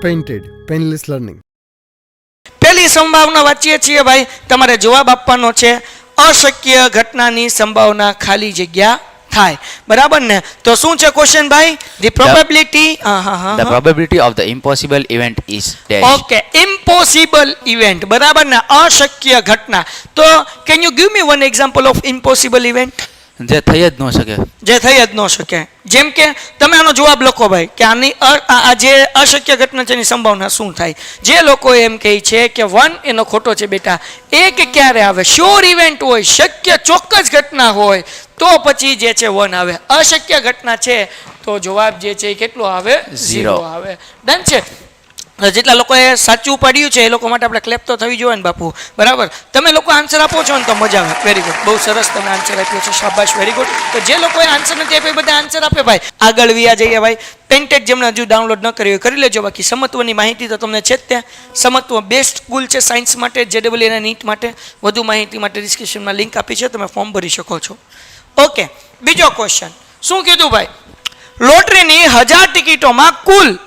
Painted painless learning. પહેલી સંભાવના વાંચીએ છીએ ભાઈ, તમારે જવાબ આપવાનો છે અશક્ય ઘટનાની સંભાવના ખાલી જગ્યા થાય. બરાબર ને? તો શું છે ક્વેશ્ચન ભાઈ? The probability The probability of the impossible event is dash. Okay, impossible event. બરાબર ને? અશક્ય ઘટના. તો can you give me one example of impossible event? જે થઈ જ ન શકે. જે થઈ જ ન શકે. જેમ કે તમે આનો જવાબ લખો ભાઈ કે આની આ જે અશક્ય ઘટના છે એની સંભાવના શું થાય. જે લોકો એમ કહે છે કે 1 એનો ખોટો છે બેટા. એક ક્યારે આવે? શ્યોર ઇવેન્ટ હોય, શક્ય ચોક્કસ ઘટના હોય તો પછી જે છે 1 આવે. અશક્ય ઘટના છે તો જવાબ જે છે એ કેટલો આવે? 0 આવે. ડન છે? જેટલા લોકોએ સાચું પાડ્યું છે એ લોકો માટે આપણે ક્લેપ તો થવી જોઈએ ને બાપુ. બરાબર? તમે લોકો આન્સર આપો છો ને તો મજા આવે. વેરી ગુડ, બહુ સરસ તમે આન્સર આપ્યો છે, શાબાશ, વેરી ગુડ. તો જે લોકોએ આન્સર નથી આપ્યો બધા આન્સર આપે ભાઈ. આગળ વિયા જઈએ ભાઈ. પેન્ટેડ જેમને હજુ ડાઉનલોડ ન કર્યું હોય કરી લેજો. બાકી સમત્વની માહિતી તો તમને છે જ ત્યાં. સમત્વ બેસ્ટ સ્કૂલ છે સાયન્સ માટે, JEE અને નીટ માટે. વધુ માહિતી માટે ડિસ્ક્રિપ્શનમાં લિંક આપી છે, તમે ફોર્મ ભરી શકો છો. ઓકે, બીજો ક્વેશ્ચન શું કીધું ભાઈ? લોટરીની 1000 ટિકિટોમાં કુલ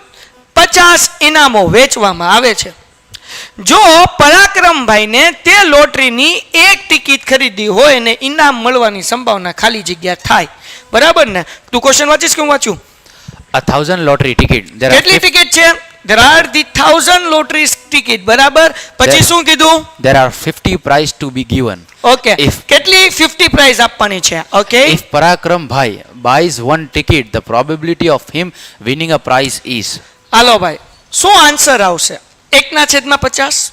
50 ઇનામો વેચવામાં આવે છે. જો પરાક્રમભાઈને તે લોટરીની એક ટિકિટ ખરીદી હોય અને ઇનામ મળવાની સંભાવના ખાલી જગ્યા થાય. બરાબર ને? તું ક્વેશ્ચન વાંચીશ કે હું વાંચું? 1000 lottery ticket. કેટલી ટિકિટ છે? There are the 1000 lottery ticket. બરાબર? પછી શું કીધું? There are 50 prize to be given. Okay, કેટલી 50 પ્રાઇઝ આપવાની છે? Okay, If Parakram Bhai buys one ticket, the probability of him winning a prize is. હાલો ભાઈ, શું આન્સર આવશે? 1/50,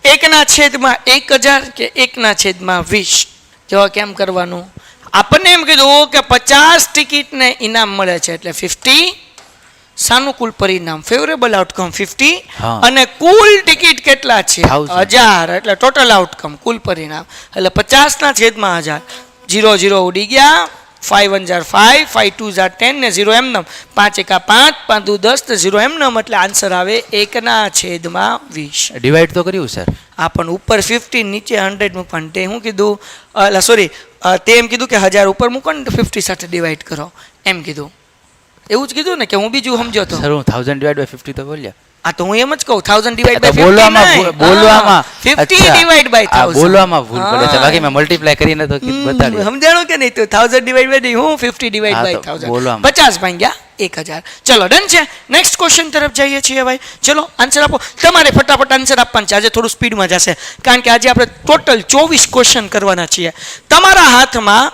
1/1000 કે 1/20? જો કેમ કરવાનું? આપણને એમ કીધું કે 50 ટિકિટને ઇનામ મળે છે એટલે 50 સાનુકૂળ પરિણામ, ફેવરેબલ આઉટકમ 50. અને કુલ ટિકિટ કેટલા છે? 1000. એટલે ટોટલ આઉટકમ કુલ પરિણામ એટલે 50/1000. 0 0 ઉડી ગયા. 5 1 jar 5, 5 2 jar 10 ને 0 એમનમ. 5 1 5, 5 2 10 તો 0 એમનમ. એટલે આન્સર આવે 1/20. ડિવાઈડ તો કર્યું સર. આ પણ ઉપર 50 નીચે 100 મૂકવાનું. તે શું કીધું? સોરી, તે એમ કીધું કે 1000 ઉપર મૂકો ને 50 સાથે ડિવાઈડ કરો એમ કીધું. એવું જ કીધું ને કે હું બીજું સમજો તો? સર હું 1000 ડિવાઈડ બાય 50 તો બોલ્યા. આ તો હું એમ જ કહું 1000 ડિવાઈડ બાય 50. બોલવામાં 50 ડિવાઈડ બાય 1000. બોલવામાં ભૂલ પડે છે. બાકી મેં મલ્ટીપ્લાય કરીને તો બતાડ્યું. સમજાણું કે નહીં? તો 1000 ડિવાઈડ બાય હું 50 ડિવાઈડ બાય 1000. 50 ભાગ્યા 1000. ચલો ડન છે. નેક્સ્ટ ક્વેશ્ચન તરફ જઈએ છીએ ભાઈ. ચલો આન્સર આપો. તમારે ફટાફટ આન્સર આપવાનું છે. આજે થોડું સ્પીડમાં જશે કારણ કે આજે આપણે ટોટલ 24 ક્વેશ્ચન કરવાના છીએ. તમારા હાથમાં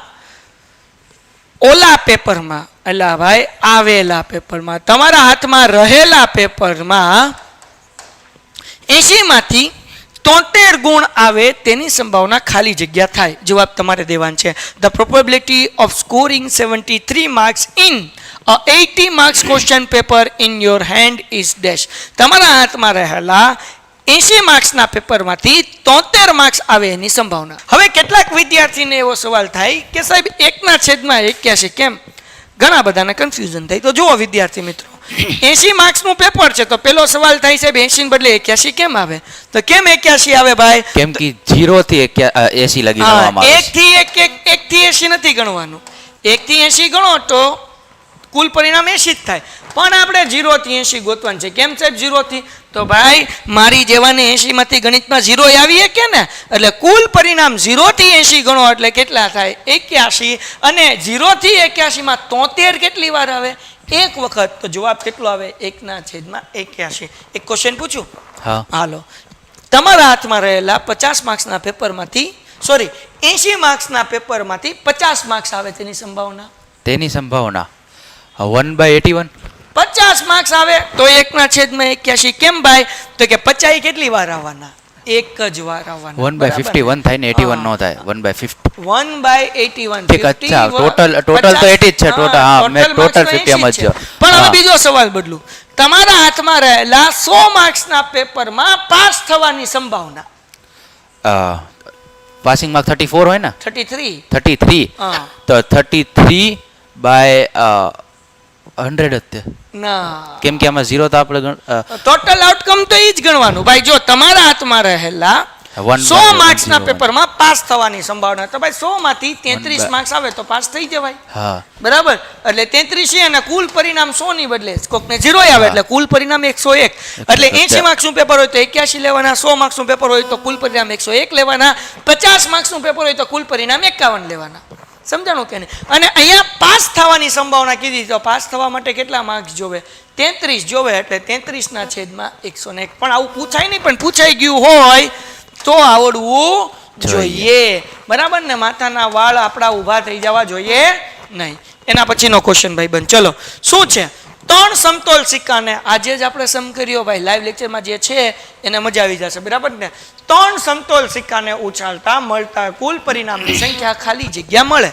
ઓલા પેપરમાં, એટલે ભાઈ આવેલા પેપરમાં, તમારા હાથમાં રહેલા પેપરમાં 80 માંથી 73 ગુણ આવે તેની સંભાવના ખાલી જગ્યા થાય. જવાબ તમારે દેવાનો છે. The probability of scoring 73 marks in a 80 marks question paper in your hand is dash. તમારા હાથમાં રહેલા 80 માર્ક્સના પેપરમાંથી 73 માર્ક્સ આવે એની સંભાવના. હવે કેટલાક વિદ્યાર્થીને એવો સવાલ થાય કે સાહેબ 1/81 કેમ? ઘણા બધાને કન્ફ્યુઝન થાય. તો જુઓ વિદ્યાર્થી મિત્રો, 80 માર્ક્સનું પેપર છે તો પેલો સવાલ થાય સાહેબ 80 બદલે 81 કેમ આવે? તો કેમ 81 આવે ભાઈ? કેમ કે 0 થી 80 લગી ગણવામાં આવે છે. 1 થી 80 નથી ગણવાનું. 1 થી 80 ગણો તો કુલ પરિણામ 80 જ થાય. પણ આપણે 0 થી 80 ગોતવાનું છે. કેમ સાહેબ 0 થી? તો ભાઈ મારી જેવાને 80 માંથી ગણિતમાં 0 આવીએ કે ને, એટલે કુલ પરિણામ 0 થી 80 ગણો એટલે કેટલા થાય? 81. અને 0 થી 81 માં 73 કેટલી વાર આવે? એક વખત. તો જવાબ કેટલો આવે? 1/81. એક ક્વેશ્ચન પૂછું? હાલો. તમારા હાથમાં રહેલા 50 માર્ક્સના પેપરમાંથી, સોરી 80 માર્ક્સના પેપરમાંથી 50 માર્ક્સ આવે તેની સંભાવના? તેની સંભાવના 1/81. 50 માર્ક્સ આવે તો 1/81 કેમ ભાઈ? તો કે 50 કેટલી વાર આવવાના? એક જ વાર આવવાના. 1/51 થાય ને 81 નો થાય. 1/50. 1/81. ઠીક. અચ્છા, ટોટલ તો 80 જ છે. ટોટલ હા, મેં ટોટલ 50 એમ જ. પણ હવે બીજો સવાલ બદલું. તમારા હાથમાં રહેલા 100 માર્ક્સના પેપરમાં પાસ થવાની સંભાવના? પાસિંગ માર્ક 34 હોય ને? 33. તો 33 બાય 100 જ તે ના, કેમ કે આમાં 0 તો આપણે ટોટલ આઉટકમ તો એ જ ગણવાનું ભાઈ. જો તમારા હાથમાં રહેલા One 100 by માર્ક્સના 101. પેપરમાં પાસ થવાની સંભાવના. તો ભાઈ 100 માંથી 33 by- માર્ક્સ આવે તો પાસ થઈ જવાય. હા બરાબર, એટલે 33 છે અને કુલ પરિણામ 100 ની બદલે કોકને 0 આવે એટલે કુલ પરિણામ 101. એટલે 80 માર્ક્સનું પેપર હોય તો 81 લેવાના, 100 માર્ક્સનું પેપર હોય તો કુલ પરિણામ 101 લેવાના, 50 માર્ક્સનું પેપર હોય તો કુલ પરિણામ 51 લેવાના. સમજાણું કે નહીં? અને અહીંયા પાસ થવાની સંભાવના કીધી, તો પાસ થવા માટે કેટલા માર્ક્સ જોવે? 33 જોવે, એટલે 33 ના છેદમાં 101. પણ આવું પૂછાય નહીં, પણ પૂછાઈ ગયું હોય તો આવડવું જોઈએ. બરાબર ને? માથાના વાળ આપણા ઊભા થઈ જવા જોઈએ નહીં. એના પછીનો ક્વેશ્ચન ભાઈ બન, ચલો શું છે? 3 સમતોલ સિક્કાને, આજે જ આપણે સમ કર્યો ભાઈ લાઈવ લેક્ચરમાં જે છે એને મજા આવી જશે. બરાબર ને? 3 સમતોલ સિક્કાને ઉછાળતા મળતા કુલ પરિણામની સંખ્યા ખાલી જગ્યા મળે.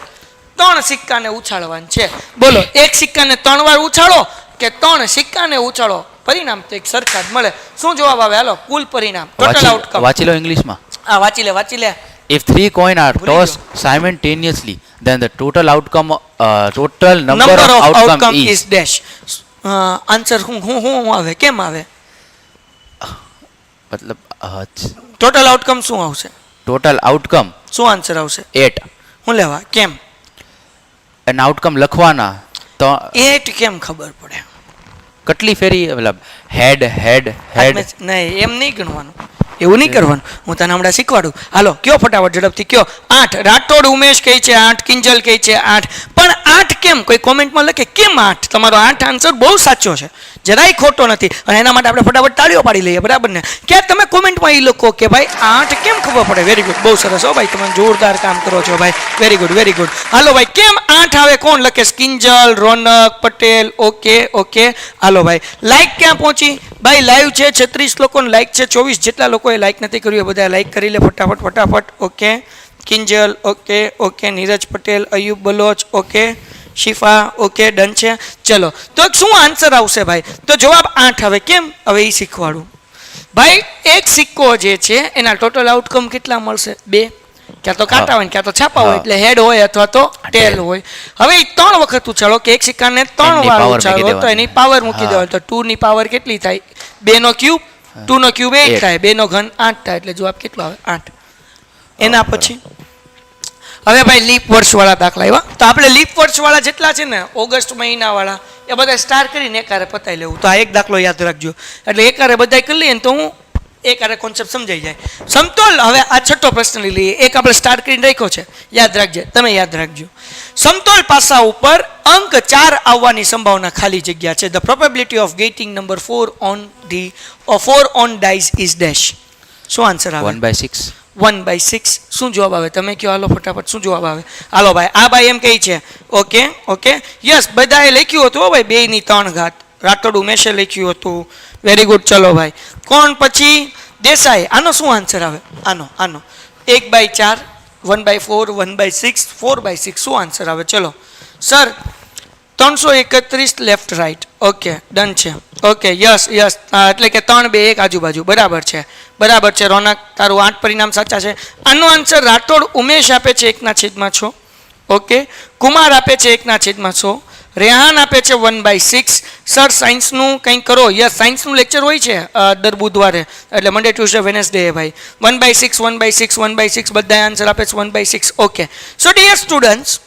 3 સિક્કાને ઉછાળવાનું છે. બોલો, એક સિક્કાને 3 વાર ઉછાળો કે 3 સિક્કાને ઉછાળો, પરિણામ તો એક સરખા જ મળે. શું જવાબ આવે? હાલો, કુલ પરિણામ, ટોટલ આઉટકમ. વાંચી લો ઇંગ્લિશમાં. હા, વાંચી લે. If 3 coins are ભૂલી tossed simultaneously, then the total number of outcome is dash. Answer હું આવે? કેમ આવે? મતલબ ટોટલ આઉટકમ શું આવશે? ટોટલ આઉટકમ શું આન્સર આવશે? 8. હું લેવા? કેમ અને આઉટકમ લખવાના તો 8 કેમ ખબર પડે? કેટલી ફેરી મતલબ હેડ નહીં, એમ નહીં ગણવાનું, એવું નહીં કરવાનું. હું તને હમણાં શીખવાડું. હાલો, કયો ફટાફટ ઝડપથી કયો. 8. રાઠોડ ઉમેશ કહે છે 8, કિંજલ કહે છે 8. પણ 8 કેમ? કોઈ કોમેન્ટમાં લખે કેમ 8? તમારો 8 આન્સર બહુ સાચો છે, જરાય ખોટો નથી. અને એના માટે આપણે ફટાફટ તાળીઓ પાડી લઈએ. બરાબર ને? ક્યાં તમે કોમેન્ટમાં એ લખો કે ભાઈ 8 કેમ ખબર પડે. વેરી ગુડ, બહુ સરસ હો ભાઈ, તમે જોરદાર કામ કરો છો ભાઈ. Very good, very good. હાલો ભાઈ, કેમ 8 આવે? કોણ લખે? કિંજલ, રોનક, પટેલ. ઓકે. હાલો ભાઈ, લાઈક ક્યાં પહોંચી ભાઈ? લાઈવ છે 36 લોકોને લાઈક છે, 24 જેટલા લોકોએ લાઈક નથી કર્યું એ બધા લાઈક કરી લે ફટાફટ. Okay, Kinjal, okay, Neeraj Patel, Ayub Baloch, okay, Shifa, okay, done છે. ચલો, તો શું આન્સર આવશે ભાઈ? તો જવાબ 8 આવે. કેમ? હવે એ શીખવાડું ભાઈ. એક સિક્કો જે છે એના ટોટલ આઉટકમ કેટલા મળશે? 2. ક્યાં તો કાંટા હોય ક્યાં તો છાપા હોય, એટલે હેડ હોય અથવા તો ટેલ હોય. હવે 3 વખત ઉછાળો કે એક સિક્કાને 3 વાર ઉછાળો તો એની પાવર મૂકી દેવાની. તો 2 ની પાવર કેટલી થાય? 2 નો ક્યુબ. 2 નો ક્યુબ 8 થાય, 2 નો ઘન 8 થાય, એટલે જવાબ કેટલો આવે? 8. એના પછી હવે ભાઈ લીપ વર્ષ વાળા દાખલા આવ્યા. તો આપણે લીપ વર્ષ વાળા જેટલા છે ને, ઓગસ્ટ મહિના વાળા, એ બધા સ્ટાર કરીને એકારે પતાવી લેવું. તો આ એક દાખલો યાદ રાખજો. એટલે એકારે બધા કરી લઈએ ને તો હું એકારે કોન્સેપ્ટ સમજાઈ જાય. સમતોલ, હવે આ છઠ્ઠો પ્રશ્ન લઈ લઈએ. એક આપણે સ્ટાર કરીને રાખ્યો છે, યાદ રાખજે, તમે યાદ રાખજો. સમતોલ પાસા ઉપર અંક 4 આવવાની સંભાવના ખાલી જગ્યા છે. The probability of getting number 4 on dice is dash. શું આન્સર આવે? 1/6. 1/6. શું જવાબ આવે? તમે કહો. હાલો ફટાફટ, શું જવાબ આવે? હાલો ભાઈ, આ ભાઈ એમ કહે છે ઓકે યસ, બધાએ લખ્યું હતું હો ભાઈ 2 ની 3 ઘાત. રાઠોડ ઉમેશે લખ્યું હતું. Very good. ચલો ભાઈ, કોણ પછી? દેસાઈ. આનો શું આન્સર આવે? આનો 1/4, 1/4, 1/6, 4/6. શું આન્સર આવે? ચલો sir, 331 left right. Okay, done છે. ઓકે, યસ, એટલે કે 3, 2, 1 આજુબાજુ. બરાબર છે. રોનક, તારું 8 પરિણામ સાચા છે. આનો આન્સર રાઠોડ ઉમેશ આપે છે 1/6. ઓકે, કુમાર આપે છે 1/6. રેહાન આપે છે 1/6. સર, સાયન્સનું કંઈક કરો. યસ, સાયન્સનું લેક્ચર હોય છે દર બુધવારે, એટલે મંડે, ટ્યુઝડે, વેનસડે ભાઈ. 1/6 બધા આન્સર આપે છે 1/6. Okay, so dear students,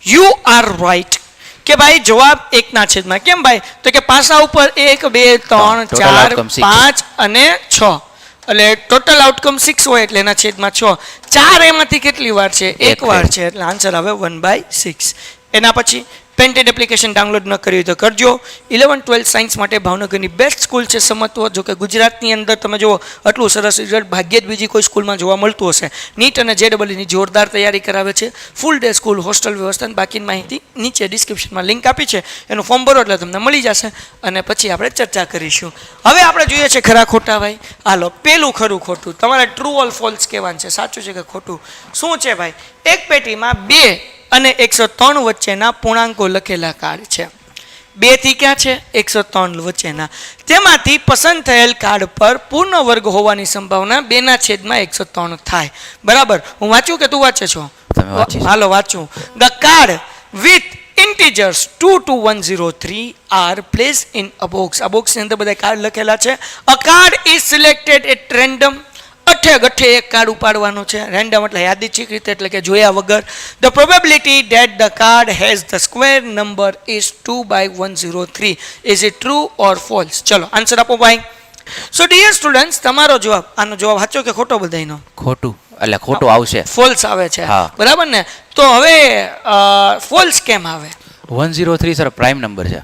you are right કે ભાઈ જવાબ 1/6. કેમ ભાઈ? તો કે પાસા ઉપર 1, 2, 3, 4, 5 અને 6, એટલે ટોટલ આઉટકમ 6 હોય, એટલે એના છેદમાં 6. 4 એમાંથી કેટલી વાર છે? 1 વાર છે, એટલે આન્સર આવે 1/6. એના પછી પેન્ટેડ એપ્લિકેશન ડાઉનલોડ ન કરી હોય તો કરજો. 11, 12 સાયન્સ માટે ભાવનગરની બેસ્ટ સ્કૂલ છે સમત્વ. જો કે ગુજરાતની અંદર તમે જુઓ આટલું સરસ રિઝલ્ટ ભાગ્યે જ બીજી કોઈ સ્કૂલમાં જોવા મળતું હશે. નીટ અને JEE જોરદાર તૈયારી કરાવે છે. ફૂલ ડે સ્કૂલ, હોસ્ટેલ વ્યવસ્થા, બાકીની માહિતી નીચે ડિસ્ક્રિપ્શનમાં લિંક આપી છે, એનું ફોર્મ ભરો એટલે તમને મળી જશે. અને પછી આપણે ચર્ચા કરીશું. હવે આપણે જોઈએ છે ખરા ખોટા ભાઈ. હાલો, પેલું ખરું ખોટું તમારે ટ્રુ ઓર ફોલ્સ કહેવાનું છે. સાચું છે કે ખોટું? શું છે ભાઈ? એક પેટીમાં 2 અને 103 વચ્ચેના પૂર્ણાંકો લખેલા કાર્ડ છે. 2 થી ક્યાં છે? 103 વચ્ચેના. તેમાંથી પસંદ થયેલ કાર્ડ પર પૂર્ણ વર્ગ હોવાની સંભાવના 2/103 થાય. બરાબર? હું વાંચું કે તું વાંચે છો? હાલો વાંચું. The card with integers 2 to 103 are placed in a box. આ બોક્સની અંદર બધા કાર્ડ લખેલા છે. A card is selected at random. A ગઠે એક કાર્ડ ઉપાડવાનું છે. રેન્ડમ એટલે યાદચ્છિક રીતે, એટલે કે જોયા વગર. The probability that the card has the square number is 2/103. Is it true or false? ચલો આન્સર આપો ભાઈ. સો ડિયર સ્ટુડન્ટ્સ, તમારો જવાબ, આનો જવાબ સાચો કે ખોટો બધાયનો? ખોટું, એટલે ખોટું આવશે. ફોલ્સ આવે છે, હા. બરાબર ને? તો હવે ફોલ્સ કેમ આવે? 103 સર પ્રાઇમ નંબર છે,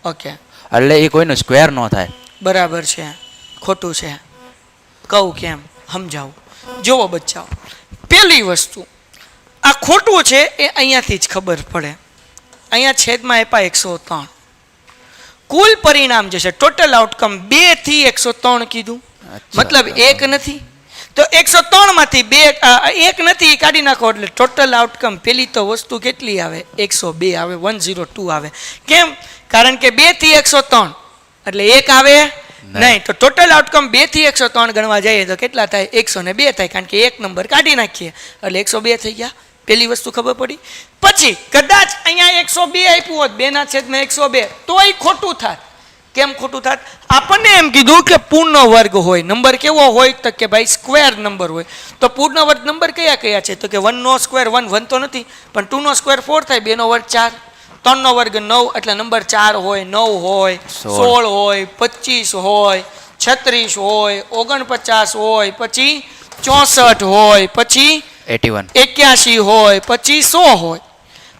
ઓકે, એટલે એ કોઈનો સ્ક્વેર ન થાય. બરાબર છે, ખોટું છે. કહું કેમ, સમજાવું. જોવો બચ્ચાઓ, પહેલી વસ્તુ, આ ખોટું છે એ અહીંયાથી જ ખબર પડે. અહીંયા છેદમાં આપ્યા 103. કુલ પરિણામ જે છે, ટોટલ આઉટકમ 2 થી 103 કીધું, મતલબ 1 નથી. તો 103 માંથી 1 નથી કાઢી નાખો એટલે ટોટલ આઉટકમ પેલી તો વસ્તુ કેટલી આવે? 102 આવે, 102 આવે. કેમ? કારણ કે 2 થી 103 એટલે 1 આવે નહીં. તો ટોટલ આઉટકમ 2 થી 103 ગણવા જઈએ તો કેટલા થાય? 102 થાય, કારણ કે એક નંબર કાઢી નાખીએ એટલે 102 થઈ ગયા. પેલી વસ્તુ ખબર પડી. પછી કદાચ અહીંયા 102 આપ્યું હોત, 2/102, તોય ખોટું થાત. કેમ ખોટું થાત? આપણને એમ કીધું કે પૂર્ણ વર્ગ હોય. નંબર કેવો હોય? તો કે ભાઈ સ્ક્વેર નંબર હોય. તો પૂર્ણ વર્ગ નંબર કયા કયા છે? તો કે 1 નો સ્ક્વેર 1 તો નથી, પણ 2 નો સ્ક્વેર 4 થાય, 2 નો વર્ગ 4, 3 નો વર્ગ 9, એટલે નંબર 4 હોય, 9 હોય, 16 હોય, 25 હોય, 36 હોય, 49 હોય, પછી 64 હોય, પછી 81 હોય, પછી 100 હોય,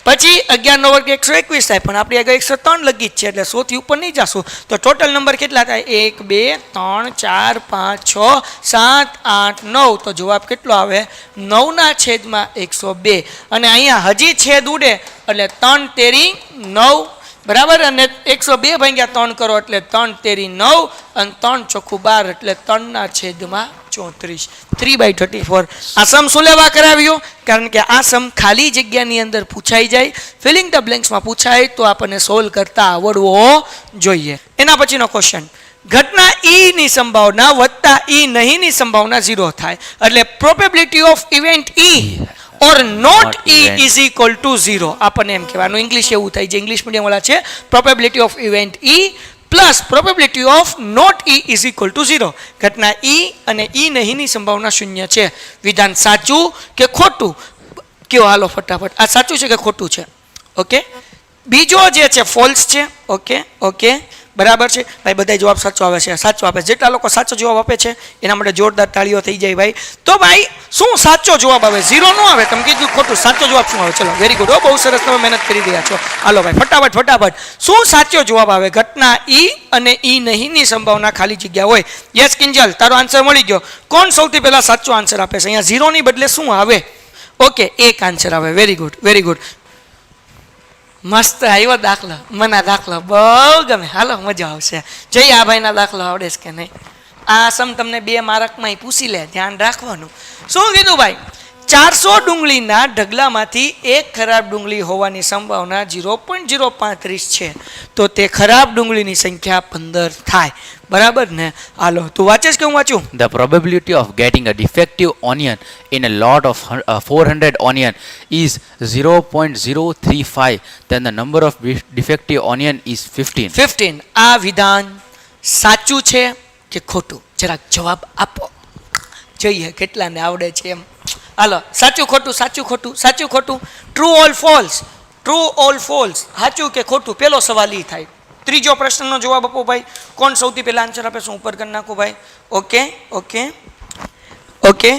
પછી 11 નો વર્ગ 121 થાય, પણ આપણે આગળ 103 લગી જ છે એટલે 100 થી ઉપર નહીં જશું. તો ટોટલ નંબર કેટલા થાય? 1 2 3 4 5 6 7 8 9. તો જવાબ કેટલો આવે? 9/102. અને અહીંયા હજી છેદ ઉડે એટલે 3 તેરી 9, બરાબર. અને 102 ભાગ્યા 3 કરો એટલે 3 તેરી 9 અને 3 ચોખ્ખું 12 એટલે 3/34. 3/34. આ સમ શું લેવા કરાવ્યો? કારણ કે આ સમ ખાલી જગ્યાની અંદર પૂછાઈ જાય, ફિલિંગ ધ બ્લેન્ક્સમાં પૂછાય તો આપણને સોલ્વ કરતા આવડવો જોઈએ. એના પછીનો ક્વેશ્ચન, ઘટના ઈ ની સંભાવના વત્તા ઈ નહીંની સંભાવના 0 થાય, એટલે probability of event E or not E is equal to 0. આપણને એમ કહેવાનું, ઇંગ્લિશ એવું થાય, જે ઇંગ્લિશ મીડિયમ વાળા છે, probability of event E plus probability of not E is equal to 0. ઘટના ઈ અને ઈ નહીંની સંભાવના 0 છે. વિધાન સાચું કે ખોટું? કયો હાલો ફટાફટ. આ સાચું છે કે ખોટું છે? ઓકે. બીજો જે છે ફોલ્સ છે. ઓકે ઓકે, બરાબર છે ભાઈ. બધા જવાબ સાચો આવે છે, સાચો આપે. જેટલા લોકો સાચો જવાબ આપે છે એના માટે જોરદાર તાળીઓ થઈ જાય ભાઈ. તો ભાઈ શું સાચો જવાબ આવે? 0 નો આવે. તમે કીધું ખોટું, સાચો જવાબ શું આવે? ચલો, વેરી ગુડ, બહુ સરસ, તમે મહેનત કરી રહ્યા છો. હાલો ભાઈ ફટાફટ ફટાફટ, શું સાચો જવાબ આવે? ઘટના ઈ અને ઈ નહીંની સંભાવના ખાલી જગ્યા હોય. યસ કિંજલ, તારો આન્સર મળી ગયો. કોણ સૌથી પહેલા સાચો આન્સર આપે છે? અહીંયા 0 ની બદલે શું આવે? ઓકે, એક આન્સર આવે. વેરી ગુડ વેરી ગુડ, મસ્ત આવ્યો દાખલો. મને દાખલો બહુ ગમે. હાલો, મજા આવશે. જઈ આ ભાઈના દાખલો આવડે છે કે નહીં? આ સમ તમને 2 માર્કમાં પૂછી લે, ધ્યાન રાખવાનું. શું કીધું ભાઈ? 400 ડુંગળીના ઢગલામાંથી એક ખરાબ ડુંગળી હોવાની સંભાવના 0.035 છે. તો તે ખરાબ ડુંગળીની સંખ્યા 15 થાય, બરાબર ને? હાલો, તું વાંચે કે હું વાંચું? The probability of getting a defective onion in a lot of 400 onion is 0.035. Then the number of defective onion is 15. 15. આ વિધાન સાચું છે કે ખોટું? જરાક જવાબ આપો, જોઈએ કેટલાને આવડે છે એમ. હાલો, સાચું ખોટું, સાચું ખોટું, સાચું ખોટું, true all false, true all false, સાચું કે ખોટું? પેલો સવાલ એ થાય. ત્રીજો પ્રશ્નનો જવાબ આપો ભાઈ. કોણ સૌથી પહેલા આન્સર આપે? શું ઉપર કરી નાખું ભાઈ? Okay okay okay.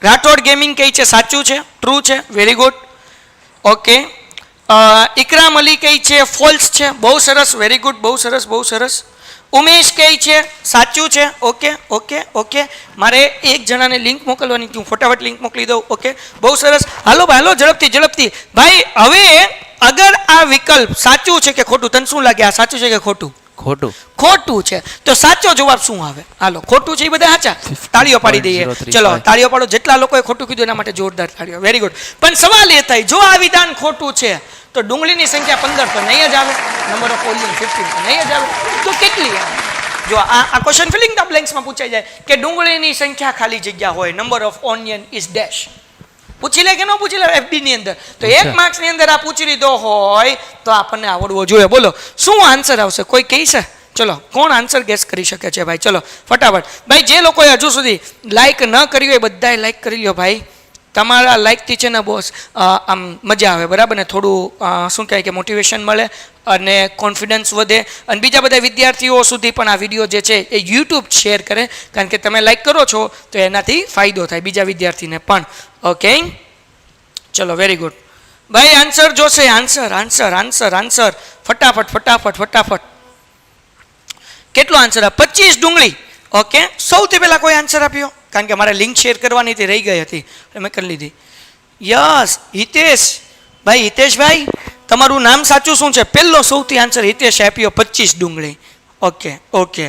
Rathod gaming કહે છે સાચું છે, ટ્રુ છે. Very good. Okay. Ikram Ali કહે છે ફોલ્સ છે. બહુ સરસ, વેરી ગુડ, બહુ સરસ બહુ સરસ. ઉમેશ કહે છે સાચું છે. Okay okay okay. મારે એક જણાને લિંક મોકલવાની, હું ફટાફટ લિંક મોકલી દઉં. ઓકે, બહુ સરસ. હાલો ભાઈ, હાલો, ઝડપથી ઝડપથી ભાઈ. હવે અગર આ વિકલ્પ સાચું છે કે ખોટું, તને શું લાગે? આ સાચું છે કે ખોટું? ખોટું. ખોટું છે. તો સાચો જવાબ શું આવે? હાલો, ખોટું છે એ બધા સાચા. તાળીઓ પાડી દઈએ. ચલો, તાળીઓ પાડો. જેટલા લોકોએ ખોટું કીધું એના માટે જોરદાર તાળીઓ. Very good. પણ સવાલ એ થાય, જો આ વિધાન ખોટું છે તો ડુંગળીની સંખ્યા 15 તો નહીં જ આવે, નંબર ઓફ ઓનિયન 15 તો નહીં જ આવે. તો કેટલી આવે? જો આ ક્વેશ્ચન ફિલિંગ ધ બ્લેન્ક્સમાં પૂછાઈ જાય કે ડુંગળીની સંખ્યા ખાલી જગ્યા હોય, number of onion is dash. પૂછી લે કે ન પૂછી લે FB ની અંદર? તો 1 માર્ક્સ ની અંદર આ પૂછી લીધો હોય તો આપણને આવડવો જોઈએ. બોલો શું આન્સર આવશે? કોઈ કહે છે? ચલો કોણ આન્સર ગેસ કરી શકે છે ભાઈ? ચલો ફટાફટ ભાઈ, જે લોકોએ હજુ સુધી લાઈક ન કરી હોય બધાએ લાઈક કરી લ્યો ભાઈ. તમારા લાઈકથી છે ને બોસ આમ મજા આવે, બરાબર ને? થોડું શું કહેવાય કે મોટિવેશન મળે અને કોન્ફિડન્સ વધે, અને બીજા બધા વિદ્યાર્થીઓ સુધી પણ આ વિડીયો જે છે એ યુટ્યુબ શેર કરે, કારણ કે તમે લાઈક કરો છો તો એનાથી ફાયદો થાય બીજા વિદ્યાર્થીને પણ. ઓકે ચલો, વેરી ગુડ ભાઈ. આન્સર જોશે, આન્સર આન્સર આન્સર આન્સર ફટાફટ ફટાફટ ફટાફટ. કેટલો આન્સર? 25 ડુંગળી. ઓકે, સૌથી પહેલા કોઈ આન્સર આપ્યો? કારણ કે મારે લિંક શેર કરવાની હતી, રહી ગઈ હતી, મેં કરી લીધી. યસ, હિતેશ ભાઈ. હિતેશભાઈ, તમારું નામ સાચું શું છે? પહેલો સૌથી આન્સર હિતેશ આપ્યો, 25 ડુંગળી. Okay okay.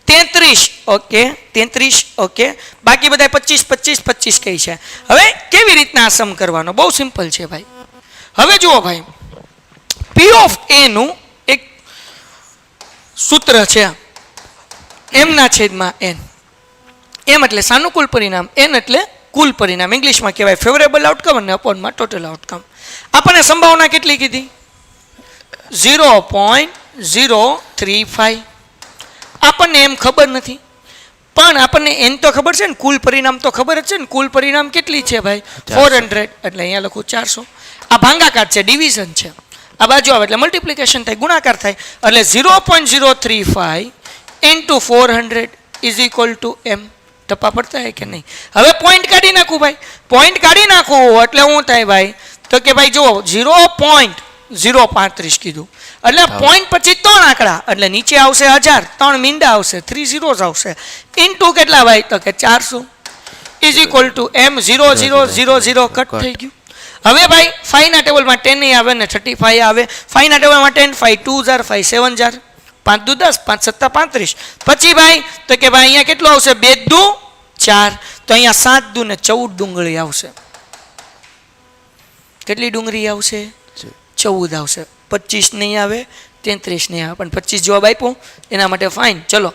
33. ઓકે 33. ઓકે, બાકી બધા 25 25 25 કઈ છે. હવે કેવી રીતના આ સમ કરવાનો? બહુ સિમ્પલ છે ભાઈ. હવે જુઓ ભાઈ, પી ઓફ એ નું એક સૂત્ર છે, એમના છેદમાં એન. એમ એટલે સાનુકૂળ પરિણામ, એન એટલે કુલ પરિણામ. ઇંગ્લિશમાં કહેવાય ફેવરેબલ આઉટકમ અને અપોનમાં ટોટલ આઉટકમ. આપણને સંભાવના કેટલી કીધી? 0.035. આપણને એમ ખબર નથી, પણ આપણને એન તો ખબર છે ને, કુલ પરિણામ તો ખબર જ છે ને. કુલ પરિણામ કેટલી છે ભાઈ? 400. એટલે અહીંયા લખું 400. આ ભાંગાકાર છે, ડિવિઝન છે. આ બાજુ આવે એટલે મલ્ટિપ્લિકેશન થાય, ગુણાકાર થાય. એટલે 0.035 into 400 is equal to m. ટપ્પા પડતા હે કે નહીં? હવે પોઈન્ટ કાઢી નાખું ભાઈ. પોઈન્ટ કાઢી નાખું એટલે શું થાય ભાઈ? તો કે ભાઈ જુઓ, 0.035 કીધું એટલે પોઈન્ટ પછી 3 આંકડા, એટલે નીચે આવશે 1000, 3 મીંડા આવશે, 3 zeros આવશે, ઇન્ટુ કેટલા ભાઈ? તો કે 400 is equal to m. 0 0 0 0 cut થઈ ગયું. હવે ભાઈ 5 ના ટેબલમાં 10 નહીં આવે ને 35 આવે. 5 ના ટેબલમાં 10, 5 2 હજાર, 5 7 હજાર, 5 દુ 10, 5 7 35. પછી ભાઈ તો કે ભાઈ અહીંયા કેટલું આવશે? 2 દુ 4, તો અહીંયા 7 દુ ને 14 ડુંગળી આવશે. કેટલી ડુંગળી આવશે? 14 આવશે. 25 નહીં આવે, 33 નહીં આવે, પણ 25 જવાબ આપ્યો એના માટે ફાઇન. ચલો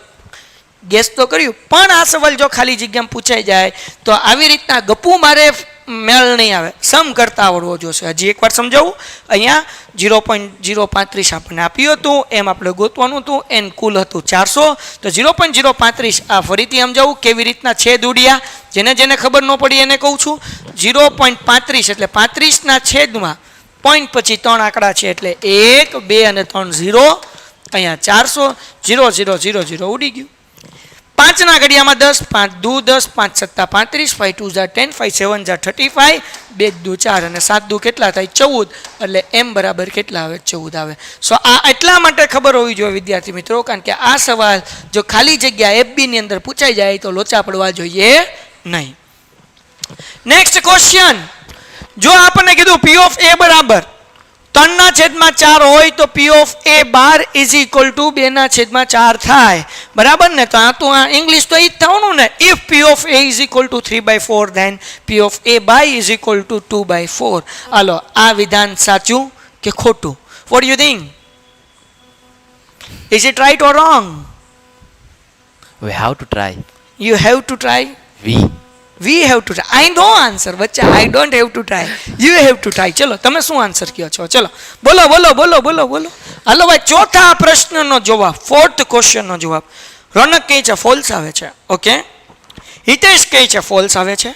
ગેસ તો કર્યું, પણ આ સવાલ જો ખાલી જગ્યામાં પૂછાઈ જાય તો આવી રીતના ગપુ મારે મેળ નહીં આવે, સમ કરતા આવડવો જોશે. હજી એકવાર સમજાવું. અહીંયા 0.035 આપણને આપ્યું હતું, એમ આપણે ગોતવાનું હતું, એન કુલ હતું 400. તો 0.035 આ ફરીથી સમજાવું કેવી રીતના છેદ ઉડ્યા. જેને જેને ખબર ન પડી એને કહું છું. 0.35 એટલે 35 ના છેદમાં પોઈન્ટ પછી 3 આંકડા છે, એટલે 1 2 અને 3 0. અહીંયા 400 0 0 0 0 ઉડી ગયું. 5 ના ઘડિયામાં 10, 5 દુ 10, 5 7 35, 5 2 10, 5 7 35, 2 દુ 4 અને 7 દુ કેટલા થાય? 14. એટલે એમ બરાબર કેટલા આવે? 14 આવે. સો આ એટલા માટે ખબર હોવી જોઈએ વિદ્યાર્થી મિત્રો, કારણ કે આ સવાલ જો ખાલી જગ્યા FB ની અંદર પૂછાઈ જાય તો લોચા પડવા જોઈએ નહીં. Next question. જો આપણને કીધું P of A બરાબર 3 ના છેદમાં 4 હોય તો P of A bar is equal to 2 ના છેદમાં 4 થાય, બરાબર ને? તો આ તો આ ઇંગ્લિશ તો એ જ થવાનું ને. if P of A is equal to 3/4 then P of A by is equal to 2/4. હાલો, આ વિધાન સાચું કે ખોટું? what do you think? is it right or wrong? We have to try. you have to try. we have to try. I know answer બચ્ચા, I don't have to try, you have to try. ચલો તમે શું answer કહો છો? ચલો બોલો બોલો બોલો બોલો બોલો. હાલો ભાઈ, ચોથા પ્રશ્નનો જવાબ, ફોર્થ ક્વેશ્ચનનો જવાબ. રોનક કહે છે ફોલ્સ આવે છે. ઓકે, હિતેશ કહે છે ફોલ્સ આવે છે,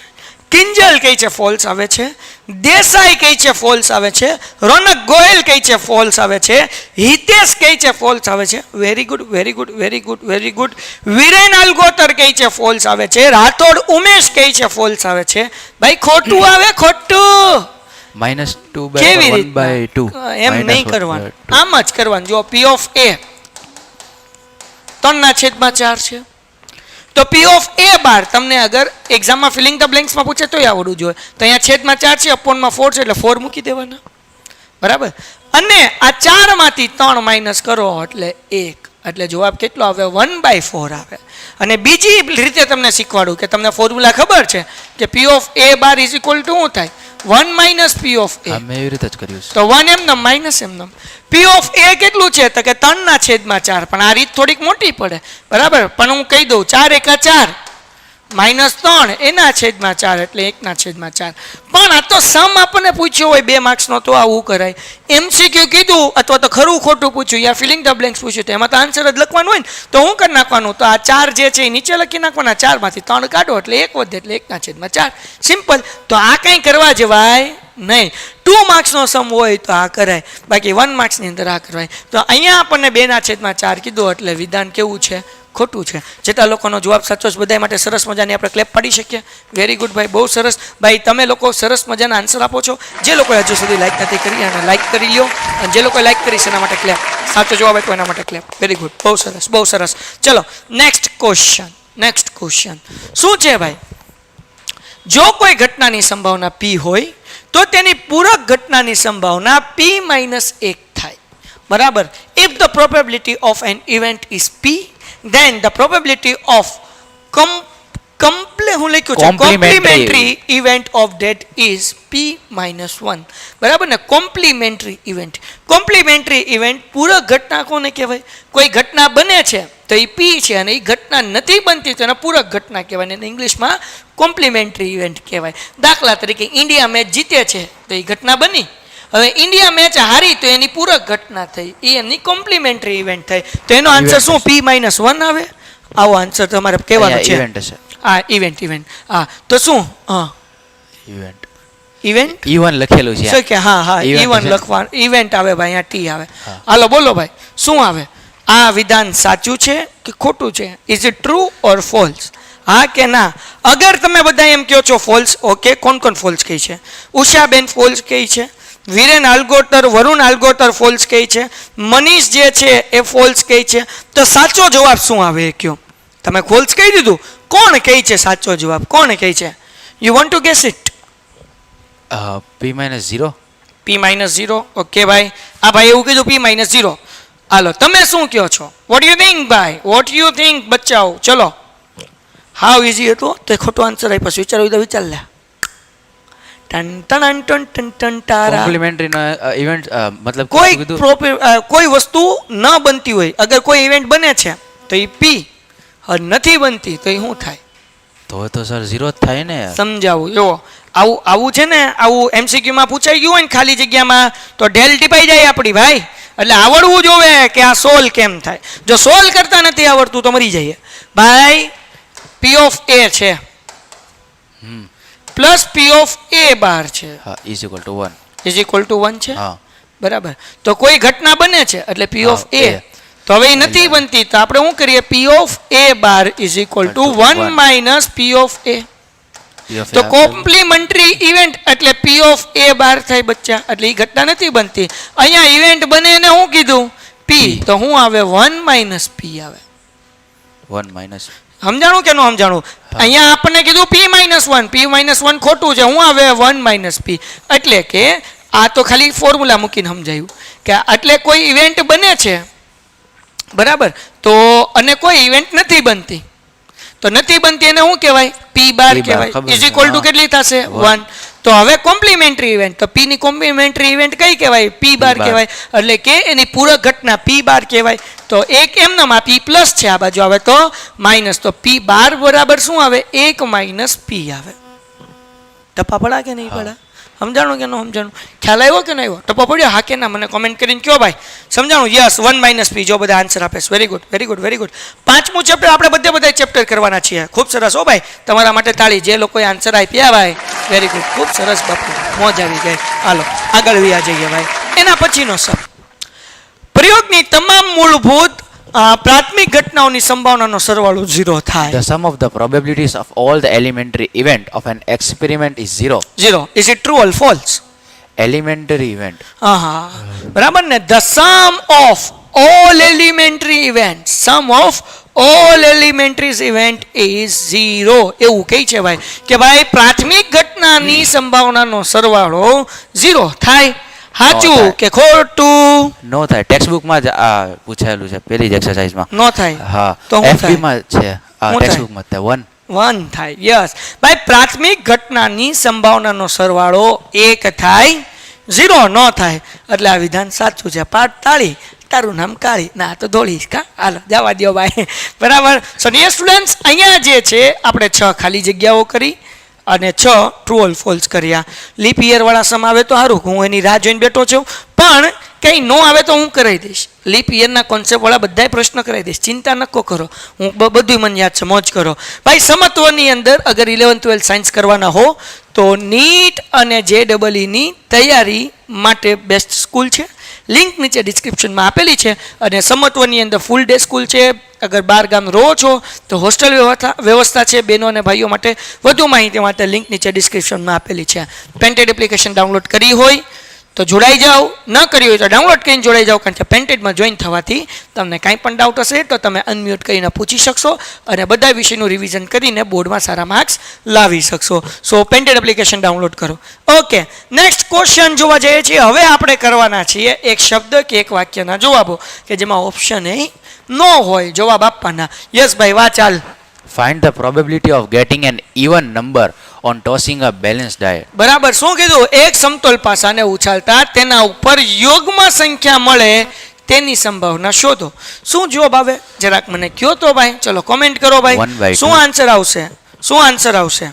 કિંજલ કહે છે ફોલ્સ આવે છે, દેસાઈ કહે છે ફોલ્સ આવે છે, રોનક ગોયલ કહે છે ફોલ્સ આવે છે, હિતેશ કહે છે ફોલ્સ આવે છે. Very good very good very good very good. Viren Algotar કહે છે ફોલ્સ આવે છે, રાઠોડ ઉમેશ કહે છે ફોલ્સ આવે છે. ભાઈ ખોટું આવે, ખોટું. -2/1/2. કેવી રીતે? એમ નહીં કરવાનું, આમ જ કરવાનું. જો P of A 3 ના છેદમાં 4 છે, તો P of A બાર તમને અગર એક્ઝામમાં ફિલિંગ ધ બ્લેન્ક્સમાં પૂછે તોય આવડવું જોઈએ. તો અહીંયા છેદમાં 4 છે, અપોનમાં 4 છે, એટલે 4 મૂકી દેવાના, બરાબર? અને આ 4 માંથી 3 માઇનસ કરો એટલે 1, એટલે જવાબ કેટલો આવે? 1/4 આવે. અને બીજી રીતે તમને શીખવાડું કે તમને ફોર્મ્યુલા ખબર છે કે P of A bar is equal two શું થાય? 1 minus P of A. મેં એવી રીતે જ કર્યું છે. તો 1 એમનેમ માઇનસ એમનેમ. P of A કેટલું છે? તો કે 3 ના છેદમાં 4. પણ આ રીત થોડીક મોટી પડે, બરાબર? પણ હું કહી દઉં 4 એકા 4, -3 એના છેદમાં 4 એટલે 1/4. પણ આ તો સમ આપણને પૂછ્યો હોય 2 માર્ક્સનો તો આવું કરાય. MCQ કીધું અથવા તો ખરું ખોટું પૂછ્યું યા ફિલિંગ ધ બ્લેન્ક્સ પૂછ્યું તો એમાં તો આન્સર જ લખવાનું હોય ને, તો હું કરી નાખવાનું, તો આ 4 જે છે એ નીચે લખી નાખવાના, 4 માંથી 3 કાઢો એટલે 1 વધે એટલે 1/4. સિમ્પલ. તો આ કંઈ કરવા જવાય નહીં. 2 માર્ક્સનો સમ હોય તો આ કરાય, બાકી 1 માર્ક્સની અંદર આ કરાય. તો અહીંયા આપણને 2/4 કીધું એટલે વિધાન કેવું છે? ખોટું છે. જેટલા લોકોનો જવાબ સાચો છે બધા માટે સરસ મજાની આપણે ક્લેપ પાડી શકીએ. વેરી ગુડ ભાઈ, બહુ સરસ ભાઈ. તમે લોકો સરસ મજાના આન્સર આપો છો. જે લોકોએ હજુ સુધી લાઈક નથી કરી અને લાઈક કરી લ્યો, અને જે લોકોએ લાઈક કરી છે એના માટે ક્લેપ. સાચો જવાબ આપ્યો એના માટે ક્લેપ. વેરી ગુડ, બહુ સરસ, બહુ સરસ. ચલો નેક્સ્ટ ક્વેશ્ચન શું છે ભાઈ? જો કોઈ ઘટનાની સંભાવના p હોય તો તેની પૂરક ઘટનાની સંભાવના p-1 થાય. બરાબર. If the probability of an event is p, then the probability of complementary event of that is p-1. બરાબર ને? કોમ્પ્લિમેન્ટરી ઇવેન્ટ પૂરક ઘટના કોને કહેવાય? કોઈ ઘટના બને છે તો એ p છે અને એ ઘટના નથી બનતી તો એને પૂરક ઘટના કહેવાય, અને ઇંગ્લિશમાં કોમ્પ્લિમેન્ટરી ઇવેન્ટ કહેવાય. દાખલા તરીકે ઇન્ડિયા મેચ જીતે છે તો એ ઘટના બની. હવે ઇન્ડિયા મેચ હારી તો એની પૂરક ઘટના થઈ, એ એમની કોમ્પ્લિમેન્ટરી ઇવેન્ટ થઈ. તો એનો આન્સર શું? p-1 આવે. આવો આન્સર તમારે કહેવાનો છે. હા, ઇવેન્ટ. હા, તો શું? હા, ઇવેન્ટ E1 લખેલું છે. શું કે? હા E1 લખવાનું, ઇવેન્ટ આવે ભાઈ, અહીંયા ટી આવે. હાલો બોલો ભાઈ, શું આવે? આ વિધાન સાચું છે કે ખોટું છે? Is it true or false? હા કે ના? અગર તમે બધા એમ કહો છો ફોલ્સ, ઓકે, કોણ ફોલ્સ કહે છે? ઉષાબેન ફોલ્સ કહે છે, વિરેન આલગોટર, વરુણ આલગોટર ફોલ્સ કહે છે, મનીષ જે છે એ ફોલ્સ કહે છે. તો સાચો જવાબ શું આવે એ કયો? તમે ફોલ્સ કહી દીધું, કોણ કહે છે સાચો જવાબ? કોણ કહે છે? You want to gas it? p-0. p-0. Okay ભાઈ, આ ભાઈ એવું કીધું p-0. હાલો તમે શું કહો છો? વોટ યુ થિંક ભાઈ? વોટ યુ થિંક બચ્ચાઓ? ચલો, હાઉ ઇઝી હતું તો ખોટો આન્સર આપ્યો. વિચારવું તો વિચાર લે. કોમ્પ્લિમેન્ટરી ઇવેન્ટ મતલબ કોઈ વસ્તુ ન બનતી હોય, અગર કોઈ ઇવેન્ટ બને છે તો એ p, નથી બનતી તો એ શું થાય? તો સર 0 જ થાય ને. સમજાવું જો, આવું છે ને, આવું MCQ માં પૂછાઈ ગયું હોય ને ખાલી જગ્યામાં તો ઢેલ ટીપાઈ જાય આપણી ભાઈ. એટલે આવડવું જોવે કે આ સોલ્વ કેમ થાય. જો સોલ્વ કરતા નથી આવડતું તો મરી જઈએ ભાઈ. p of a છે પ્લસ p of a બાર છે, ઇઝ ઇક્વલ ટુ 1 છે. બરાબર. તો કોઈ ઘટના બને છે એટલે p of a, તો હવે એ નથી બનતી તો આપણે શું કરીએ? p of a bar is equal two 1 minus p of a. તો કોમ્પ્લિમેન્ટરી ઇવેન્ટ એટલે p of a બાર થાય બચ્ચા, એટલે એ ઘટના નથી બનતી. અહીંયા ઇવેન્ટ બને એને શું કીધું? p. તો શું આવે? 1 માઇનસ p આવે. 1 માઇનસ. સમજાણું કે ન સમજાણું? અહીંયા આપણને કીધું p-1. p-1 ખોટું છે. શું આવે? 1 માઇનસ p. એટલે કે આ તો ખાલી ફોર્મ્યુલા મૂકીને સમજાયું કે એટલે કોઈ ઇવેન્ટ બને છે, બરાબર, તો અને કોઈ ઇવેન્ટ નથી બનતી, તો નથી બનતી એને શું કહેવાય? p બાર કહેવાય. ઇઝ ઇક્વલ ટુ કેટલી થશે? 1. તો હવે કોમ્પ્લિમેન્ટરી ઇવેન્ટ, તો p ની કોમ્પ્લિમેન્ટરી ઇવેન્ટ કઈ કહેવાય? p બાર કહેવાય. એટલે કે એની પૂરક ઘટના p બાર કહેવાય. તો એક એમનામ આ p પ્લસ છે, આ બાજુ આવે તો માઇનસ. તો p બાર બરાબર શું આવે? 1 માઇનસ p આવે. ટપા પડા કે નહીં પડા? સમજાણું કે ન સમજાણું? ખ્યાલ આવ્યો કે ન આવ્યો? ટપો પડ્યો હા કે ના? મને કોમેન્ટ કરીને કહો ભાઈ. સમજાણું? Yes, 1 minus p. જો બધા આન્સર આપે. Very good, very good, very good. 5મું ચેપ્ટર આપણે બધા ચેપ્ટર કરવાના છીએ. ખૂબ સરસ હો ભાઈ, તમારા માટે તાળી જે લોકોએ આન્સર આપ્યા ભાઈ. વેરી ગુડ, ખૂબ સરસ બાપુ, મોજ આવી ગઈ. હાલો આગળ વ્યા જઈએ ભાઈ. એના પછીનો સબ પ્રયોગની તમામ મૂળભૂત પ્રાથમિક ઘટનાઓની સંભાવનાનો સરવાળો 0 થાય. The sum of the probabilities of all the elementary event of an experiment is 0. Is it true or false? Elementary event. બરાબર ને? The sum of all elementary events, event is 0. એવું કહે છે ભાઈ કે ભાઈ પ્રાથમિક ઘટનાની સંભાવનાનો સરવાળો 0 થાય. સાચું કે ખોટું? નો થાય. ટેક્સ્ટબુક માં જ આ પૂછાયેલું છે પેલી જ એક્સરસાઇઝ માં. નો થાય. હા, તો FB માં છે આ ટેક્સ્ટબુક માં 1 થાય. યસ ભાઈ, પ્રાથમિક ઘટનાની સંભાવનાનો સરવાળો 1 થાય, 0 ન થાય. એટલે આ વિધાન સાચું છે. પાઠ તાળી. તારું નામ કાળી, ના તો ધોળી કા, હાલો જવા દો ભાઈ. બરાબર. સો ડિયર સ્ટુડન્ટ્સ, અહીંયા જે છે આપણે 6 ખાલી જગ્યાઓ કરી અને 6 ટ્રુ ઓર ફોલ્સ કર્યા. લીપ યર વાળા સમ આવે તો સારું, હું એની રાહ જોઈને બેઠો છું, પણ કંઈ ન આવે તો હું કરાવી દઈશ. લીપ યરના કોન્સેપ્ટ વાળા બધાય પ્રશ્ન કરાવી દઈશ, ચિંતા નકો કરો, હું બધું મને યાદ છે, મોજ કરો ભાઈ. સમત્વની અંદર અગર 11th 12th સાયન્સ કરવાના હો તો નીટ અને JEE તૈયારી માટે બેસ્ટ સ્કૂલ છે. લિંક નીચે ડિસ્ક્રિપ્શનમાં આપેલી છે. અને સમત્વની અંદર ફૂલ ડે સ્કૂલ છે. અગર બહાર ગામ રહો છો તો હોસ્ટેલ વ્યવસ્થા છે બહેનો અને ભાઈઓ માટે. વધુ માહિતી માટે લિંક નીચે ડિસ્ક્રિપ્શનમાં આપેલી છે. પેન્ટેડ એપ્લિકેશન ડાઉનલોડ કરી હોય તો જોડાઈ જાઓ, ન કરી હોય તો ડાઉનલોડ કરીને જોડાઈ જાઓ, કારણ કે પેન્ટેડમાં જોઈન થવાથી તમને કાંઈ પણ ડાઉટ હશે તો તમે અનમ્યુટ કરીને પૂછી શકશો અને બધા વિષયનું રિવિઝન કરીને બોર્ડમાં સારા માર્ક્સ લાવી શકશો. સો પેન્ટેડ એપ્લિકેશન ડાઉનલોડ કરો. ઓકે, નેક્સ્ટ ક્વેશ્ચન જોવા જઈએ છીએ. હવે આપણે કરવાના છીએ એક શબ્દ કે એક વાક્યના જવાબો કે જેમાં ઓપ્શન એ ન હોય, જવાબ આપવાના. યસ ભાઈ, વાહ ચાલ. Find the probability of getting an even number on tossing a balanced die. બરાબર. શું કીધું? એક સમતોલ પાસાને ઉછાળતા તેના ઉપર યુગ્મ સંખ્યા મળે તેની સંભાવના શોધો. શું જવાબ આવે જરાક મને કયો તો ભાઈ. ચલો કોમેન્ટ કરો 1 by ભાઈ. 2. શું આન્સર આવશે? શું આન્સર આવશે?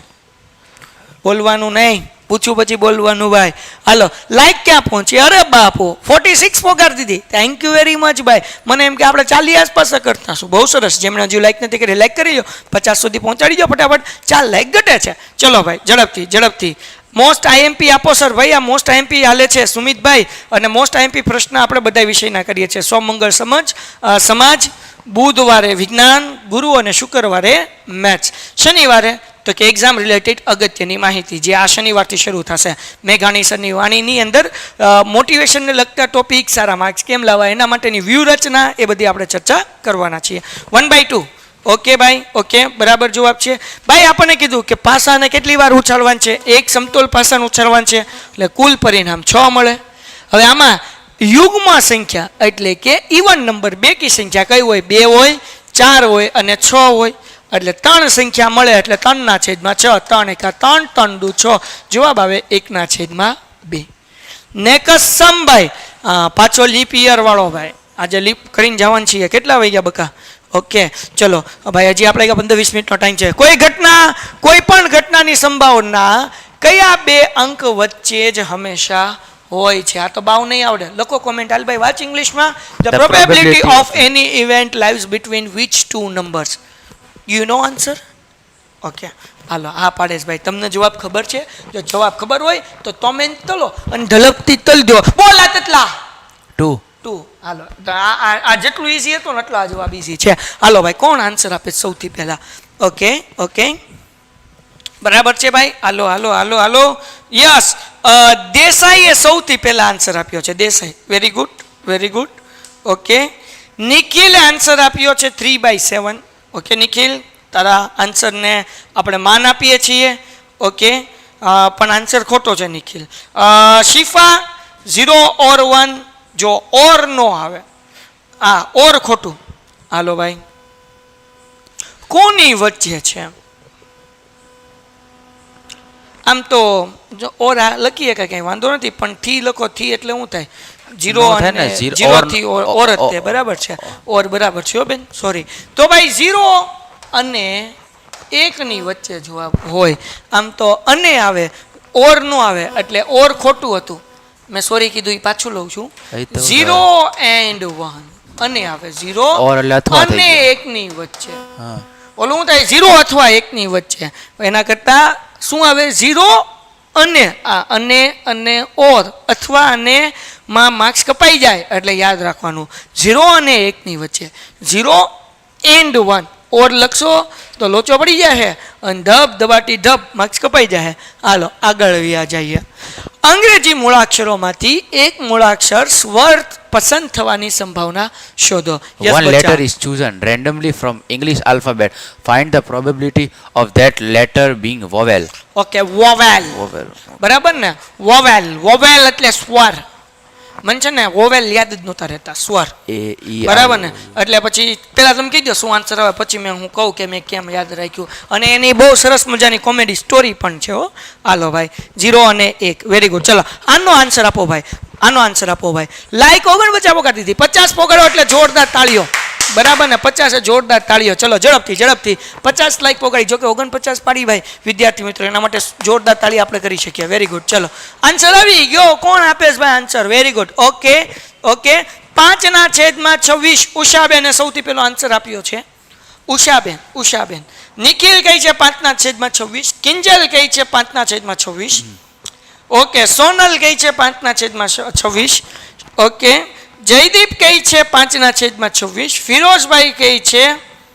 બોલવાનું નહીં, પૂછું પછી બોલવાનું ભાઈ. હાલો, લાઈક ક્યાં પહોંચી? અરે બાપુ 46 પોગાર દીધી, થેન્ક યુ વેરી મચ ભાઈ. મને એમ કે આપણે 40 આસપાસ કરતા શું. બહુ સરસ. જેમણે હજુ લાઈક નથી કરી લાઈક કરી લો, 50 સુધી પહોંચાડી દો ફટાફટ. 4 લાઈક ઘટે છે. ચલો ભાઈ, ઝડપથી. મોસ્ટ IMP આપો સર ભાઈ. આ મોસ્ટ IMP હાલે છે સુમિતભાઈ, અને મોસ્ટ IMP પ્રશ્ન આપણે બધા વિષયના કરીએ છીએ. સોમ મંગળ સમાજ, બુધવારે વિજ્ઞાન, ગુરુ અને શુક્રવારે મેથ્સ, શનિવારે તો કે એક્ઝામ રિલેટેડ અગત્યની માહિતી જે આ શનિવારથી શરૂ થશે. મેઘાણી સરની વાણીની અંદર મોટિવેશનને લગતા ટોપિક, સારા માર્ક્સ કેમ લાવવા એના માટેની વ્યૂહરચના, એ બધી આપણે ચર્ચા કરવાના છીએ. 1 by 2. ઓકે ભાઈ, ઓકે, બરાબર જવાબ છે ભાઈ. આપણને કીધું કે પાસાને કેટલી વાર ઉછાળવાનું છે? એક સમતોલ પાસાને ઉછાળવાનું છે એટલે કુલ પરિણામ 6 મળે. હવે આમાં યુગ્મ સંખ્યા એટલે કે ઇવન નંબર, બેકી સંખ્યા કઈ હોય? 2 હોય, 4 હોય અને 6 હોય. એટલે 3 સંખ્યા મળે એટલે 3/6. 3 એકા 3, 3 દુ 6. જવાબ આવે 1/2. નેક્સ્ટ સમ ભાઈ. પાછો લીપ યર વાળો ભાઈ. આજે લીપ કરીને જવાનું છીએ. કેટલા વાગ્યા બકા? ઓકે ચલો ભાઈ, હજી આપણે 15-20 મિનિટનો ટાઈમ છે. કોઈ પણ ઘટનાની સંભાવના કયા 2 અંક વચ્ચે જ હંમેશા હોય છે? આ તો બાવ નહીં આવડે. લખો કોમેન્ટ. હાલ ભાઈ વાંચ ઇંગ્લિશમાં. The probability of any event lives between which 2 numbers? You know answer? Okay હાલો, હા પાડેશ ભાઈ, તમને જવાબ ખબર છે? જો જવાબ ખબર હોય તો કોમેન્ટ તલો અને ઝડપથી તલ દો. બોલા તેટલા 2. હાલો, આ જેટલું ઈઝી હતું ને એટલો આ જવાબ ઈઝી છે. હાલો ભાઈ, કોણ આન્સર આપે સૌથી પહેલા? ઓકે બરાબર છે ભાઈ. હાલો. યસ, દેસાઈએ સૌથી પહેલા આન્સર આપ્યો છે. Desai, very good. ઓકે, નિખિલે આન્સર આપ્યો છે 3/7. ઓકે નિખિલ, તારા આન્સરને આપણે માન આપીએ છીએ. ઓકે, પણ આન્સર ખોટો છે નિખિલ. શિફા 0 or 1. જો ઓર નો આવે, ઓર ખોટું. હાલો ભાઈ, કોની વચ્ચે છે? આમ તો જો ઓર લખીએ કે કંઈ વાંધો નથી, પણ થી લખો. થી એટલે શું થાય? 0 અને 0 થી ઓર જ તે. બરાબર છે, ઓર બરાબર છે બેન, સોરી. તો ભાઈ 0 અને 1 ની વચ્ચે જવાબ હોય. આમ તો અને આવે, ઓર નો આવે, એટલે ઓર ખોટું હતું. મેં સોરી કીધું, એ પાછું લઉં છું. 0 and 1 અને આવે. 0 અને 1 ની વચ્ચે. ઓલું શું થાય? 0 અથવા 1 ની વચ્ચે. એના કરતા શું આવે? 0 અને ઓર અથવા અને માં માર્ક્સ કપાઈ જાય એટલે યાદ રાખવાનું 0 અને 1 ની વચ્ચે. 0 and 1 ઓર લખશો તો લોચો પડી જાય અને દબાટી ધબ માર્ક્સ કપાઈ જાય. હાલો આગળ વ્યા જઈએ. અંગ્રેજી મૂળાક્ષરોમાંથી એક મૂળાક્ષર સ્વર પસંદ થવાની સંભાવના શોધો. One letter is chosen randomly from English alphabet. Find the probability of that letter being vowel. Okay, vowel. બરાબર ને? vowel એટલે સ્વર. મને છે ને વોવેલ યાદ જ નહોતા રહેતા. સ્વર, બરાબર ને? એટલે પછી પેલા તમે કહી દો શું આન્સર આવે, પછી મેં હું કહું કે મેં કેમ યાદ રાખ્યું. અને એની બહુ સરસ મજાની કોમેડી સ્ટોરી પણ છે હો. હાલો ભાઈ, 0 અને 1, વેરી ગુડ. ચલો આનો આન્સર આપો ભાઈ. આનો આન્સર આપો ભાઈ. લાઈક 49 પોગાડી દીધી. 50 પોગાડો એટલે જોરદાર તાળીઓ. બરાબર ને? 50 જોરદાર તાળીઓ. ચલો ઝડપથી 50 લાઈક પોગાડી. જો કે 49 પાડી ભાઈ વિદ્યાર્થી મિત્રો, એના માટે જોરદાર તાળી આપણે કરી શકીએ. Very good. ચલો આન્સર આવી ગયો. કોણ આપે છે ભાઈ આન્સર? Very good. ઓકે 5/26 ઉષાબેને સૌથી પહેલો આન્સર આપ્યો છે. ઉષાબેન. નિખિલ કહી છે 5/26. કિંજલ કહી છે 5/26. ઓકે સોનલ કહી છે 5/26. ઓકે જયદીપ કહી છે 5/26. ફિરોઝભાઈ કહી છે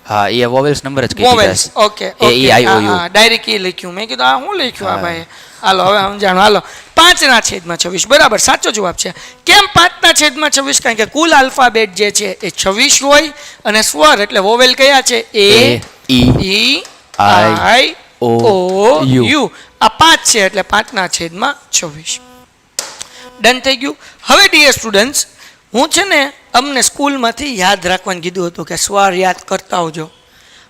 હા એ વોવેલ્સ નંબર જ કહી વોવેલ્સ. ઓકે ડાયરેક્ટ એ લખ્યું. મેં કીધું આ હું લખ્યું આ ભાઈ. હાલો હવે સમજાણો. હાલો 5/26 બરાબર સાચો જવાબ છે. કેમ 5/26? કારણ કે કુલ આલ્ફાબેટ જે છે એ 26 હોય અને સ્વર એટલે વોવેલ કયા છે? એ ઈ આઈ ઓ યુ. આ 5 છે એટલે 5/26. ડન થઈ ગયું. હવે ડિયર સ્ટુડન્ટ્સ, હું છે ને અમને સ્કૂલમાંથી યાદ રાખવાનું કીધું હતું કે સ્વર યાદ કરતા આવજો.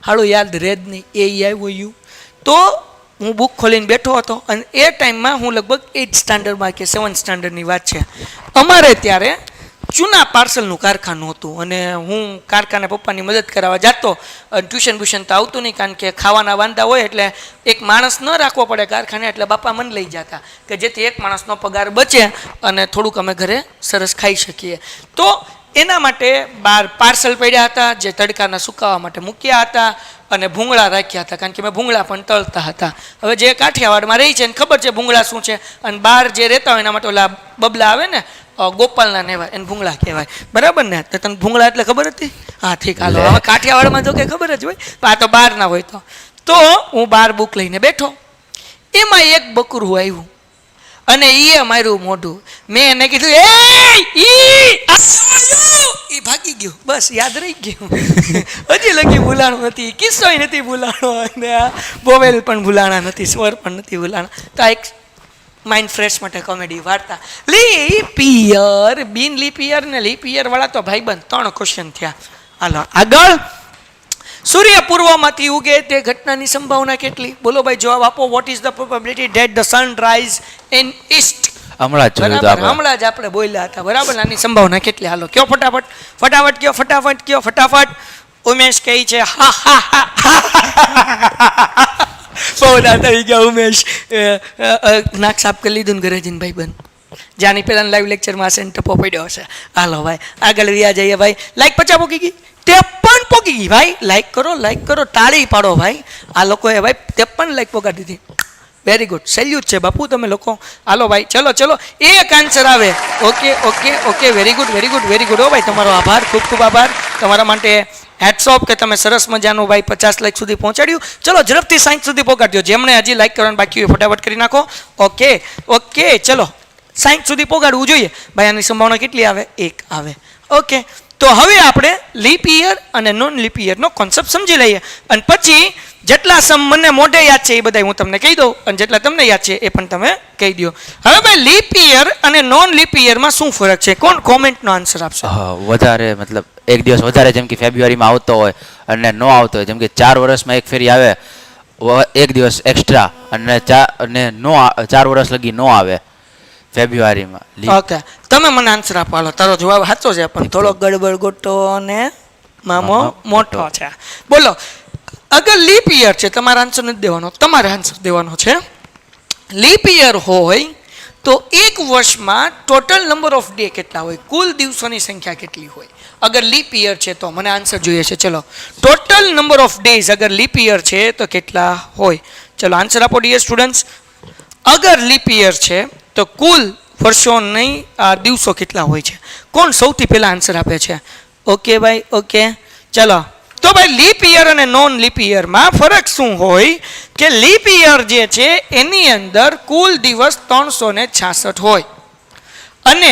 હાડું યાદ રહે જ નહીં. એ આવ્યો યુ. તો હું બુક ખોલીને બેઠો હતો અને એ ટાઈમમાં હું લગભગ 8th સ્ટાન્ડર્ડમાં કે 7th સ્ટાન્ડર્ડની વાત છે. અમારે ત્યારે ચૂના પાર્સલનું કારખાનું હતું અને હું કારખાને પપ્પાની મદદ કરાવવા જતો. ટ્યુશન તો આવતું નહીં કારણ કે ખાવાના વાંધા હોય એટલે એક માણસ ન રાખવો પડે કારખાને, એટલે બાપા મને લઈ જતા કે જેથી એક માણસનો પગાર બચે અને થોડુંક અમે ઘરે સરસ ખાઈ શકીએ. તો એના માટે બહાર પાર્સલ પડ્યા હતા જે તડકાના સુકાવા માટે મૂક્યા હતા અને ભૂંગળા રાખ્યા હતા કારણ કે મેં ભૂંગળા પણ તળતા હતા. હવે જે કાઠિયાવાડમાં રહી છે એને ખબર છે ભૂંગળા શું છે, અને બહાર જે રહેતા હોય એના માટે ઓલા બબલા આવે ને ગોપાલના નેવા એને ભૂંગળા કહેવાય. બરાબર ને? તો તને ભૂંગળા એટલે ખબર હતી? હા ઠીક. હાલો હવે કાઠિયાવાડમાં જો કે ખબર જ હોય, આ તો બહાર ના હોય. તો હું બહાર બુક લઈને બેઠો. એમાં એક બકરું આવ્યું અને એ માર્યું મોઢું. મેં એને કીધું એ ભાગી ગયું. બસ યાદ રહી ગયું. હજી લગી ભૂલાણું નથી, કિસ્સોય નથી ભૂલાણો અને બોવેલ પણ ભૂલાણા નથી, સ્વર પણ નથી ભૂલાણા. તો આ એક માઇન્ડ ફ્રેશ માટે કોમેડી વાર્તા. લીપ યર, બિન લીપ યર ને લીપ યર વાળા તો ભાઈબંધ 3 ક્વેશ્ચન થયા. હાલો આગળ. સૂર્ય પૂર્વમાંથી ઉગે તે ઘટનાની સંભાવના કેટલી? બોલો ભાઈ જવાબ આપો. Vote is the probability that the sun rise in East? હમણાં જ આપણે બોલ્યા હતા. બરાબર? આની સંભાવના કેટલી? હાલો કયો ફટાફટ. ઉમેશ કહી છે બહુ દાદા થઈ ગયા ઉમેશ. નાક સાફ કરી લીધું ને ઘરે જઈને ભાઈ બંધ જાની પેલા લાઈવ લેક્ચરમાં સેન્ટ ટપો પડ્યો હશે. હાલો ભાઈ આગળ વ્યા જઈએ ભાઈ. લાઈક 50 પોકી ગઈ, 53 પોકી ગઈ ભાઈ. લાઈક કરો, તાળી પાડો ભાઈ. આ લોકોએ ભાઈ 53 લાઈક પોકાડી દીધી. વેરી ગુડ, સેલ્યુટ છે બાપુ તમે લોકો. હાલો ભાઈ ચલો એક આન્સર આવે. Okay very good. હો ભાઈ તમારો આભાર, ખૂબ આભાર તમારા માટે. હેટ્સ ઓફ કે તમે સરસ મજાનું ભાઈ 50 લાઈક સુધી પહોંચાડ્યું. ચલો ઝડપથી 60 સુધી પહોંચાડ્યો. જેમણે હજી લાઈક કરવાનું બાકી હોય ફટાફટ કરી નાખો. ઓકે ચલો 60 સુધી પહોંચાડવું જોઈએ ભાઈ. આની સંભાવના કેટલી આવે? 1 આવે. ઓકે તો હવે આપણે લીપ યર અને નોન લીપ યરનો કોન્સેપ્ટ સમજી લઈએ અને પછી જેટલા સમ મને મોઢે યાદ છે એ બધા હું તમને કહી દઉં અને જેટલા તમને યાદ છે એ પણ તમે કહી દો. હવે ભાઈ લીપ યર અને નોન લીપ યરમાં શું ફરક છે? કોણ કોમેન્ટનો આન્સર આપશે? વધારે મતલબ એક દિવસ વધારે, જેમ કે ફેબ્રુઆરીમાં આવતો હોય અને નો આવતો હોય. જેમ કે 4 વર્ષમાં એક ફેરી આવે, એક દિવસ એક્સ્ટ્રા, અને 4 વર્ષ લગી નો આવે ફેબ્રુઆરીમાં. ઓકે તમે મને આન્સર આપો. હાલો તારો જવાબ સાચો છે પણ થોડો ગડબડ ગોટો અને મામો મોટો છે. બોલો અગર લીપ યર છે, તમારે આન્સર નથી દેવાનો, તમારે આન્સર દેવાનો છે. લીપ યર હોય તો એક વર્ષમાં ટોટલ નંબર ઓફ ડે કેટલા હોય? કુલ દિવસોની સંખ્યા કેટલી હોય? અગર લીપ યર છે તો મને આન્સર જોઈએ છે. ચલો ટોટલ નંબર ઓફ ડેઝ અગર લીપ યર છે તો કેટલા હોય? ચલો આન્સર આપો ડિયર સ્ટુડન્ટ્સ. અગર લીપ યર છે તો કુલ વર્ષોની દિવસો કેટલા હોય છે? કોણ સૌથી પહેલા આન્સર આપે છે? ઓકે ભાઈ ઓકે ચલો. તો ભાઈ લીપ યર અને નોન લીપ યરમાં ફરક શું હોય કે લીપ યર જે છે એની અંદર કુલ દિવસ 366 હોય અને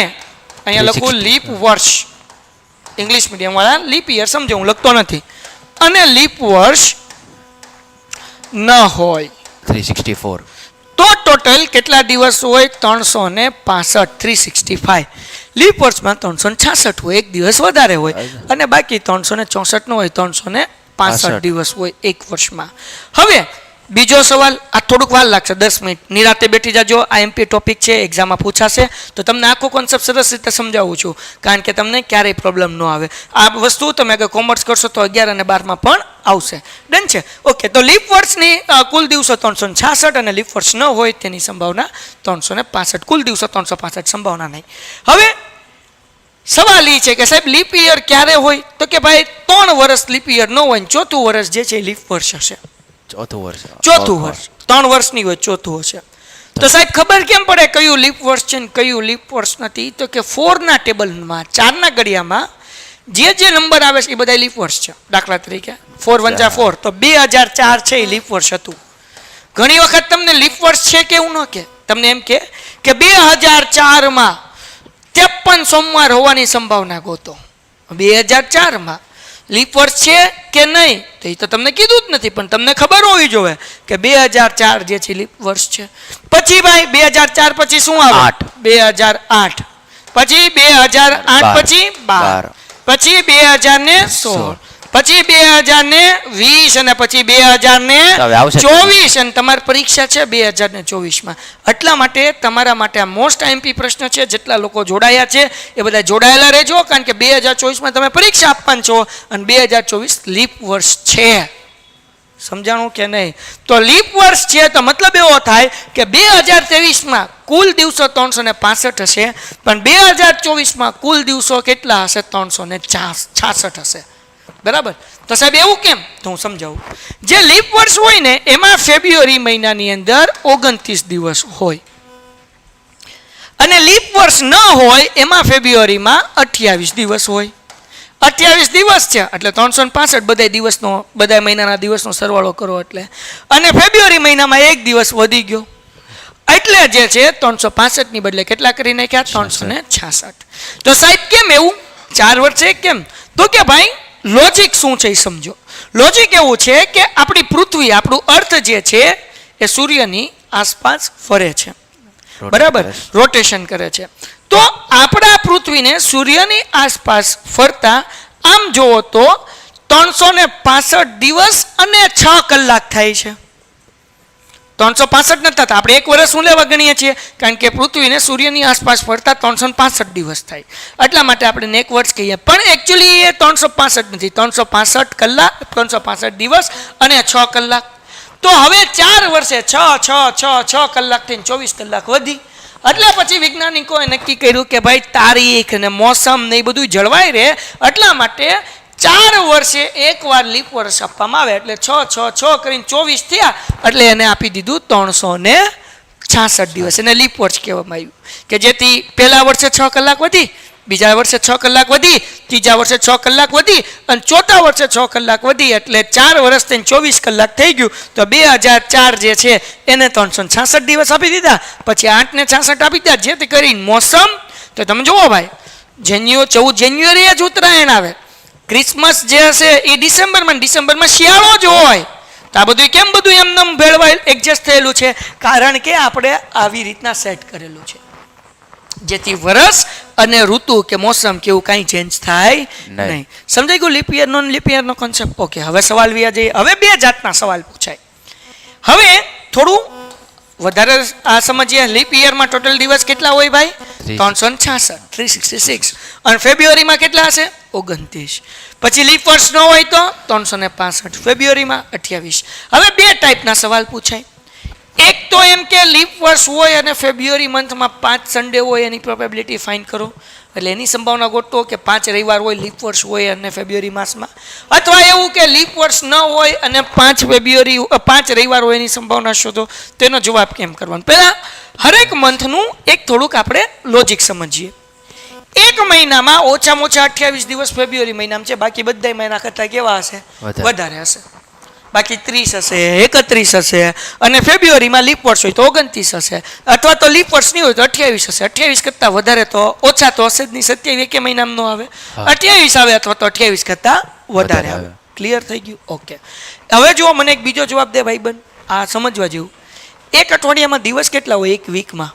અહીંયા લખું લીપ વર્ષ. ઇંગ્લિશ મીડિયમ વાળા લીપ યર સમજો, હું લખતો નથી. અને લીપ વર્ષ ન હોય 364. તો ટોટલ કેટલા દિવસ હોય? 365. 365. લીપ વર્ષમાં 366 હોય, એક દિવસ વધારે હોય, અને બાકી 364 નો હોય, 365 દિવસ હોય એક વર્ષમાં. હવે બીજો સવાલ, આ થોડુંક વાર લાગશે, 10 મિનિટ નિરાતે બેઠી જાજો. આ એમપી ટોપિક છે, એક્ઝામમાં પૂછાશે, તો તમને આખો કોન્સેપ્ટ સરસ રીતે સમજાવું છું, કારણ કે તમને ક્યારેય પ્રોબ્લેમ ન આવે. આ વસ્તુ તમે અગર કોમર્સ કરશો તો 11 અને 12માં પણ આવશે. ડન છે? ઓકે. તો લીપ વર્ષની કુલ દિવસો 366 અને લીપ વર્ષ ન હોય તેની સંભાવના 365. કુલ દિવસો 365, સંભાવના નહીં. હવે સવાલ એ છે કે સાહેબ લીપ યર ક્યારે હોય? તો કે ભાઈ 3 વર્ષ લીપ યર ન હોય, ચોથું વર્ષ જે છે એ લીપ વર્ષ હશે. ચોથું વર્ષ 3 વર્ષની હોય, ચોથું હશે. તો સાહેબ ખબર કેમ પડે કયું લીપ વર્ષ છે ને કયું લીપ વર્ષ નથી? તો કે 4 ના ટેબલમાં, 4 ના ઘડિયામાં જે નંબર આવે છે એ બધા લીપ વર્ષ છે. દાખલા તરીકે 4 1 4, તો 2004 છે એ લીપ વર્ષ હતું. ઘણી વખત તમને લીપ વર્ષ છે કે એવું ન કે, તમને એમ કે 2004માં 53 સોમવાર હોવાની સંભાવના ગોતો. 2004માં લીપ વર્ષ છે કે નહીં તો એ તો તમને કીધું જ નથી, પણ તમને ખબર હોવી જોઈએ કે 2004 જે છે લીપ વર્ષ છે. પછી ભાઈ 2004 પછી શું આવે? 2008, પછી 2008 પછી 12, પછી 2016, પછી 2020 અને પછી 2024, અને તમારી પરીક્ષા છે 2024માં. એટલા માટે તમારા માટે આ મોસ્ટ આઈએમપી પ્રશ્ન છે. જેટલા લોકો જોડાયા છે એ બધા જોડાયેલા રહેજો, કારણ કે 2024માં તમે પરીક્ષા આપવાના છો અને 2024 લીપ વર્ષ છે. સમજાણું કે નહીં? તો લીપ વર્ષ છે તો મતલબ એવો થાય કે 2023માં કુલ દિવસો 365 હશે, પણ 2024માં કુલ દિવસો કેટલા હશે? 366 હશે. બરાબર? તો સાહેબ એવું કેમ? તો હું સમજાવું. જે લીપ વર્ષ હોય ને એમાં ફેબ્રુઆરી મહિનાની અંદર 29 દિવસ હોય, અને લીપ વર્ષ ન હોય એમાં ફેબ્રુઆરીમાં 28 દિવસ હોય. 28 દિવસ છે એટલે 365 બધા દિવસનો, બધા મહિનાના દિવસનો સરવાળો કરો એટલે, અને ફેબ્રુઆરી મહિનામાં 1 દિવસ વધી ગયો એટલે જે છે 365 ની બદલે કેટલા કરી નાખ્યા? 366. તો સાહેબ કેમ એવું 4 વર્ષે કેમ? તો કે ભાઈ લોજિક શું છે એ સમજો. લોજિક એવું છે કે આપણી પૃથ્વી, આપણું અર્થ જે છે એ સૂર્યની આસપાસ ફરે છે, બરાબર? રોટેશન કરે છે. તો આપણા પૃથ્વીને સૂર્યની આસપાસ ફરતા આમ જોવો તો 365 દિવસ અને 6 કલાક થાય છે. 365 નથી થતા, આપણે 1 વર્ષ શું લેવા ગણીએ છીએ? કારણ કે પૃથ્વીને સૂર્યની આસપાસ ફરતા 365 દિવસ થાય, એટલા માટે આપણે 1 વર્ષ કહીએ. પણ એકચ્યુઅલી એ 365 નથી, 365 કલાક, 365 દિવસ અને 6 કલાક. તો હવે 4 વર્ષે 6 કલાક થઈને 24 કલાક વધી. એટલે પછી વૈજ્ઞાનિકોએ નક્કી કર્યું કે ભાઈ તારીખ ને મોસમ ને એ બધું જળવાઈ રહે, એટલા માટે 4 વર્ષે એકવાર લીપ વર્ષ આપવામાં આવે. એટલે 6 કરીને 24 થયા એટલે એને આપી દીધું 366 દિવસ. એને લીપ વર્ષ કહેવામાં આવ્યું, કે જેથી પહેલા વર્ષે 6 કલાક વધી, બીજા વર્ષે 6 કલાક વધી, ત્રીજા વર્ષે 6 કલાક વધી, અને ચોથા વર્ષે 6 કલાક વધી, એટલે 4 વર્ષ થઈને 24 કલાક થઈ ગયું. તો 2004 જે છે એને 366 દિવસ આપી દીધા, પછી 8 ને 66 આપી દીધા, જેથી કરીને મોસમ, તો તમે જુઓ ભાઈ 14 જાન્યુઆરીએ જ ઉત્તરાયણ આવે, ક્રિસમસ જે હશે એ ડિસેમ્બરમાં શિયાળો જ હોય. તો આ બધું કેમ બધું એમનેમ ભેળવાય એડજસ્ટ થયેલું છે? કારણ કે આપણે આવી રીતના સેટ કરેલું છે, જેથી વર્ષ અને ઋતુ કે મોસમ કે એવું કાંઈ ચેન્જ થાય નહીં. સમજાઈ ગયું લીપ યર નોન લીપ યરનો કોન્સેપ્ટ? ઓકે. હવે સવાલ વ્યા જઈએ. હવે 2 જાતના સવાલ પૂછાય. હવે થોડું વધારે આ સમજીએ. લીપ યરમાં ટોટલ દિવસ કેટલા હોય ભાઈ? 366, 366. અને ફેબ્રુઆરીમાં કેટલા હશે? 29. પછી લીપ વર્ષ ન હોય તો 365, ફેબ્રુઆરીમાં 28. હવે 2 ટાઈપના સવાલ પૂછાય. એક તો એમ કે લીપ વર્ષ હોય અને ફેબ્રુઆરી મંથમાં 5 સન્ડે હોય, એની પ્રોબેબિલિટી ફાઇન્ડ કરો, એટલે એની સંભાવના ગોતો કે 5 રવિવાર હોય, લીપ વર્ષ હોય અને ફેબ્રુઆરી માસમાં. અથવા એવું કે લીપ વર્ષ ન હોય અને 5 રવિવાર હોય, એની સંભાવના શોધો. તેનો જવાબ કેમ કરવાનો? પહેલા હરેક મંથનું એક થોડુંક આપણે લોજિક સમજીએ. એક મહિનામાં ઓછામાં ઓછા 28 દિવસ ફેબ્રુઆરી મહિનામાં છે, બાકી બધા મહિના કરતાં કેવા હશે? વધારે હશે. બાકી 30 હશે, 31 હશે, અને ફેબ્રુઆરીમાં લીપ વર્ષ હોય તો 29 હશે, અથવા તો લીપ વર્ષ નહીં હોય તો 28 હશે. 28 કરતાં વધારે તો ઓછા તો હશે જ નહીં. 27 એકે મહિનામાં ન આવે, 28 આવે અથવા તો 28 કરતાં વધારે આવે. ક્લિયર થઈ ગયું? ઓકે. હવે જુઓ, મને એક બીજો જવાબ દે ભાઈબંધ, આ સમજવા જેવું. એક અઠવાડિયામાં દિવસ કેટલા હોય? એક વીકમાં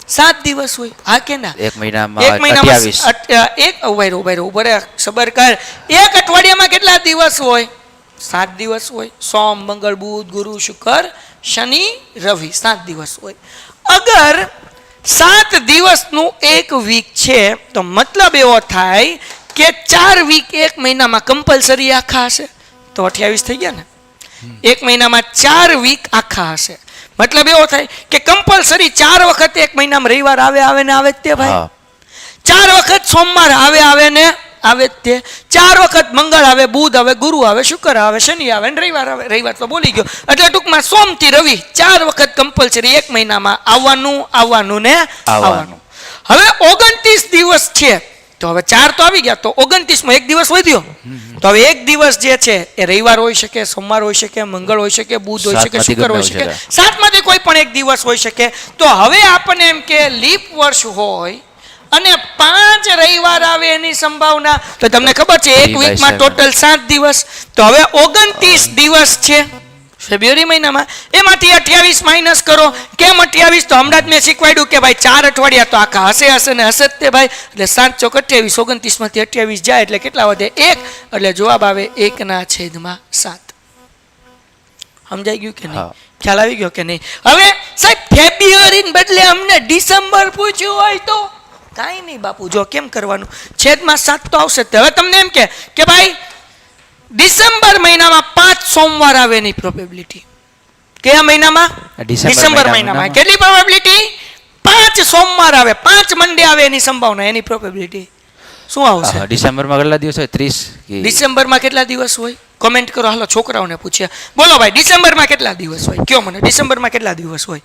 7 દિવસ હોય. હા કે ના? એક મહિનામાં 28. એક સબર કર, એક અઠવાડિયામાં કેટલા દિવસ હોય? 7 દિવસ હોય. સોમ, મંગળ, બુધ, ગુરુ, શુક્ર, શનિ, રવિ 7 દિવસ હોય. અગર 7 દિવસનું એક વીક છે તો મતલબ એવો થાય કે 4 વીક એક મહિનામાં કમ્પલસરી આખા હશે તો 28 થઈ ગયા ને. એક મહિનામાં 4 વીક આખા હશે મતલબ એવો થાય કે કમ્પલસરી 4 વખત એક મહિનામાં રવિવાર આવે ને આવે જ તે ભાઈ. 4 વખત સોમવાર આવે ને આવે જ તે. 4 વખત મંગળ આવે, બુધ આવે, ગુરુ આવે, શુક્ર આવે, શનિ આવે ને રવિવાર આવે. રવિવાર તો બોલી ગયો એટલે ટૂંકમાં સોમ થી રવિ 4 વખત કમ્પલસરી એક મહિનામાં આવવાનું ને આવવાનું. હવે 29 દિવસ છે તો હવે 4 તો આવી ગયા તો 29માં એક દિવસ વધ્યો તો હવે એક દિવસ જે છે એ રવિવાર હોઈ શકે, સોમવાર હોઈ શકે, મંગળ હોઈ શકે, બુધ હોઈ શકે, શુક્ર હોઈ શકે, 7માંથી કોઈ પણ એક દિવસ હોઈ શકે. તો હવે આપણને એમ કે લીપ વર્ષ હોય અને 5 રવિવાર આવે એની સંભાવના તો તમને ખબર છે એક વીકમાં ટોટલ 7 દિવસ તો હવે 29 દિવસ છે ફેબ્રુઆરી મહિનામાં. એમાંથી 28 માઇનસ કરો. કેમ 28? તો હમણાં જ મેં શીખવાડ્યું કે ભાઈ 4 અઠવાડિયા તો આખા હશે ને હશે જ તે ભાઈ. એટલે 7 ચોક 28, 29 માંથી 28 જાય એટલે કેટલા વધે 1 એટલે જવાબ આવે 1/7. સમજાઈ ગયું કે નહીં? ખ્યાલ આવી ગયો કે નહીં? હવે સાહેબ ફેબ્રુઆરી ને બદલે અમને ડિસેમ્બર પૂછ્યું હોય તો કાંઈ નહીં બાપુ, જો કેમ કરવાનું, છેદમાં 7 તો આવશે. હવે તમને એમ કે ભાઈ ડિસેમ્બર મહિનામાં 5 સોમવાર આવે એની પ્રોબેબિલિટી. કયા મહિનામાં? ડિસેમ્બર મહિનામાં. કેટલી પ્રોબેબિલિટી? 5 સોમવાર આવે, 5 મંડે આવે એની સંભાવના, એની પ્રોબેબિલિટી શું આવશે? ડિસેમ્બરમાં કેટલા દિવસ હોય? 30. ડિસેમ્બરમાં કેટલા દિવસ હોય? કોમેન્ટ કરો. હાલો છોકરાઓને પૂછ્યા, બોલો ભાઈ ડિસેમ્બરમાં કેટલા દિવસ હોય? કયો મને, ડિસેમ્બરમાં કેટલા દિવસ હોય?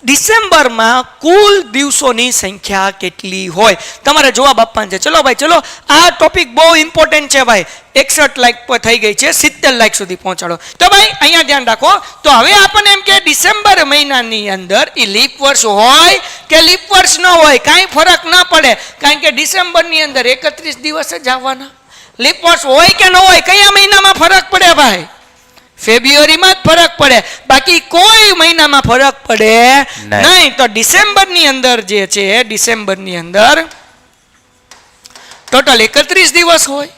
ડિસેમ્બરમાં કુલ દિવસોની સંખ્યા કેટલી હોય? તમારે જવાબ આપવાનો છે. ચલો ભાઈ ચલો, આ ટોપિક બહુ ઇમ્પોર્ટન્ટ છે ભાઈ. 61 લાઈક પર થઈ ગઈ છે, 70 લાઈક સુધી પહોંચાડો. તો ભાઈ અહીંયા ધ્યાન રાખો. તો હવે આપણને એમ કે ડિસેમ્બર મહિનાની અંદર એ લીપ વર્ષ હોય કે લીપ વર્ષ ન હોય કાંઈ ફરક ના પડે, કારણ કે ડિસેમ્બરની અંદર 31 દિવસ જ આવવાના. લીપ વર્ષ હોય કે ન હોય કયા મહિનામાં ફરક પડે ભાઈ? ફેબ્રુઆરીમાં જ ફરક પડે, બાકી કોઈ મહિનામાં ફરક પડે નહીં. તો ડિસેમ્બરની અંદર જે છે, ડિસેમ્બરની અંદર ટોટલ 31 દિવસ હોય.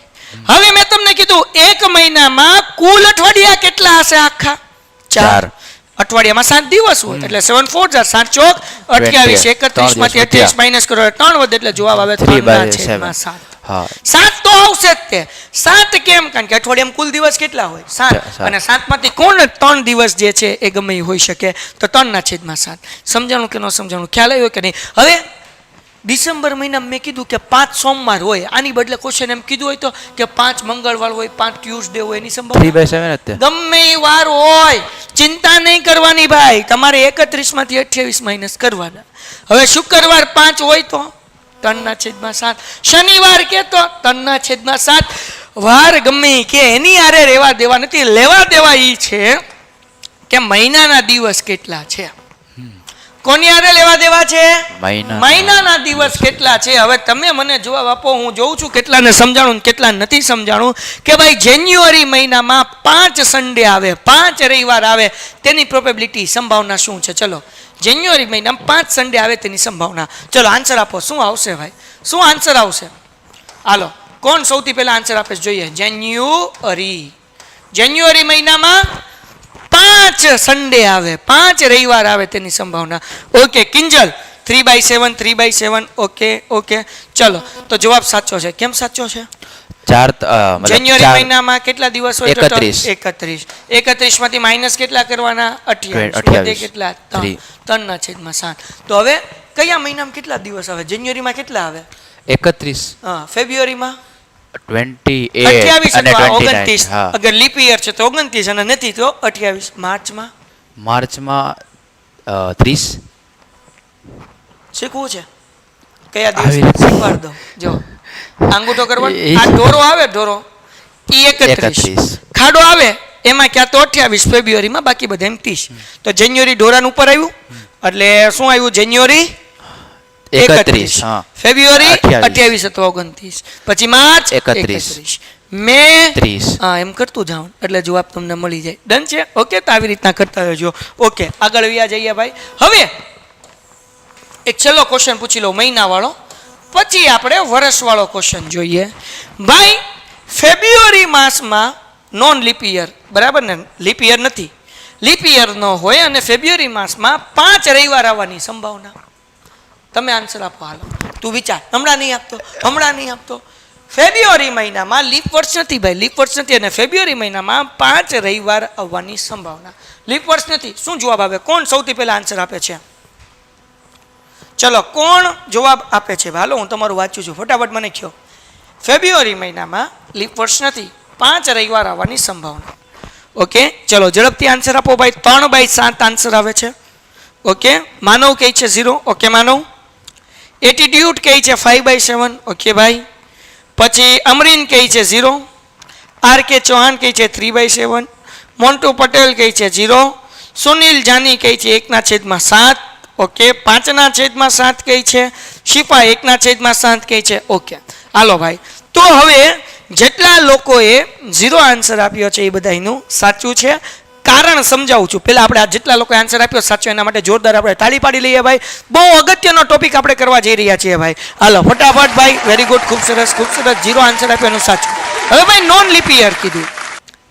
હવે મેં તમને કીધું એક મહિનામાં કુલ અઠવાડિયા કેટલા હશે? આખા 4 અઠવાડિયામાં 7 દિવસ હોય એટલે 7 4 7 ચોક 28. 31 માંથી 28 માઇનસ કરો એટલે 3 વધે એટલે જવાબ આવે 3/7. 7 તો આવશે જ તે. 7 કેમ? કારણ કે અઠવાડિયામાં કુલ દિવસ કેટલા હોય? 7 અને 7માંથી કોણ 3 દિવસ જે છે એ ગમે એ હોઈ શકે તો 3/7. સમજાણું કે ન સમજાણું? ખ્યાલ આવ્યો કે નહીં? હવે ડિસેમ્બર મહિનામાં મેં કીધું કે 5 સોમવાર હોય, આની બદલે ક્વેશ્ચન એમ કીધું હોય તો કે 5 મંગળવાર હોય, 5 ટ્યુઝડે હોય, એની સંભાવના ગમે એ વાર હોય. ચિંતા નહીં કરવાની ભાઈ, તમારે 31 માંથી 28 માઇનસ કરવાના. હવે શુક્રવાર 5 હોય તો 3/7. શનિવાર કે તો 3/7. વાર ગમે કે એની આરે રહેવા દેવા નથી. લેવા દેવા એ છે કે મહિનાના દિવસ કેટલા છે. કોની આરે લેવા દેવા છે? મહિનાના દિવસ કેટલા છે. હવે તમે મને જવાબ આપો, હું જોઉં છું કેટલાને સમજાણું કેટલા નથી સમજાણું. કે ભાઈ જાન્યુઆરી મહિનામાં 5 સન્ડે આવે, 5 રવિવાર આવે, તેની પ્રોબેબિલિટી સંભાવના શું છે? ચલો, જાન્યુઆરી મહિનામાં 5 સન્ડે આવે તેની સંભાવના. ચલો આન્સર આપો, શું આવશે ભાઈ? શું આન્સર આવશે? હાલો, કોણ સૌથી પહેલા આન્સર આપે જોઈએ? જાન્યુઆરી મહિનામાં 5 સન્ડે આવે, 5 રવિવાર આવે તેની સંભાવના. ઓકે કિંજલ, 3/7 3/7. ઓકે ચલો, તો જવાબ સાચો છે. કેમ સાચો છે? જાન્યુઆરી મહિનામાં કેટલા દિવસ હોય? 31 માંથી માઇનસ કેટલા કરવાના? 28. કેટલા? 3/7. તો હવે કયા મહિનામાં કેટલા દિવસ આવે? જાન્યુઆરીમાં કેટલા આવે? 31. ફેબ્રુઆરીમાં 28 અને 29. અગર લીપ યર છે તો 29 અને નથી તો 28. માર્ચમાં 30. શીખવું છે? કયા દિવસ શીખવાડ દો. જો આંગૂઠો કરવાનો, આ ઢોરો આવે, ઢોરો ઈ 31. ખાડો આવે એમાં ક્યાં તો 28 ફેબ્રુઆરીમાં, બાકી બધા 30. તો જાન્યુઆરી ઢોરાનું ઉપર આવ્યું એટલે શું આવ્યું? જાન્યુઆરી 31, ફેબ્રુઆરી 28 અથવા 29, પછી માર્ચ 31, મે 30. હા, એમ કરતું જાવ એટલે જવાબ તમને મળી જાય. ડન છે? ઓકે, તો આવી રીતના કરતા રહેજો. ઓકે, આગળ વ્યા જઈએ ભાઈ. હવે એક છેલ્લો ક્વેશ્ચન પૂછી લો મહિના વાળો, પછી આપણે વર્ષ વાળો ક્વેશ્ચન જોઈએ. ભાઈ ફેબ્રુઆરી માસમાં નોન લીપ યર, બરાબર ને, લીપ યર નથી, લીપ યર ન હોય અને ફેબ્રુઆરી માસમાં 5 રવિવાર આવવાની સંભાવના. તમે આન્સર આપો હાલો, તું વિચાર. હમણાં નહીં આપતો. ફેબ્રુઆરી મહિનામાં લીપ વર્ષ નથી ભાઈ, લીપ વર્ષ નથી, અને ફેબ્રુઆરી મહિનામાં 5 રવિવાર આવવાની સંભાવના. લીપ વર્ષ નથી. શું જવાબ આવે? કોણ સૌથી પહેલા આન્સર આપે છે? ચલો, કોણ જવાબ આપે છે? હાલો, હું તમારું વાંચું છું, ફટાફટ મને કહો. ફેબ્રુઆરી મહિનામાં લીપ વર્ષ નથી, 5 રવિવાર આવવાની સંભાવના. ઓકે, ચલો ઝડપથી આન્સર આપો ભાઈ. 3/7 આન્સર આવે છે. ઓકે, માનવ કહે છે 0. ઓકે માનવ. એટીટ્યુડ કહે છે 5/7. ઓકે ભાઈ. પછી અમરીન કહે છે 0. આર કે ચૌહાણ કહે છે 3/7. મોન્ટુ પટેલ કહે છે 0. સુનિલ જાની કહે છે 1/7. ઓકે, 5/7 કહે છે. શિફા 1/7 કહે છે. ઓકે હાલો ભાઈ, તો હવે જેટલા લોકોએ 0 આન્સર આપ્યો છે એ બધાનું સાચું છે. કારણ સમજાવું છું. પહેલા આપણે આ જેટલા લોકોએ આન્સર આપ્યો સાચો એના માટે જોરદાર આપણે તાળી પાડી લઈએ ભાઈ. બહુ અગત્યનો ટોપિક આપણે કરવા જઈ રહ્યા છીએ ભાઈ. હાલો ફટાફટ ભાઈ, વેરી ગુડ, ખૂબ સરસ ખૂબ સરસ. 0 આન્સર આપ્યો એનું સાચું. હવે ભાઈ નોન લીપ યર કીધું,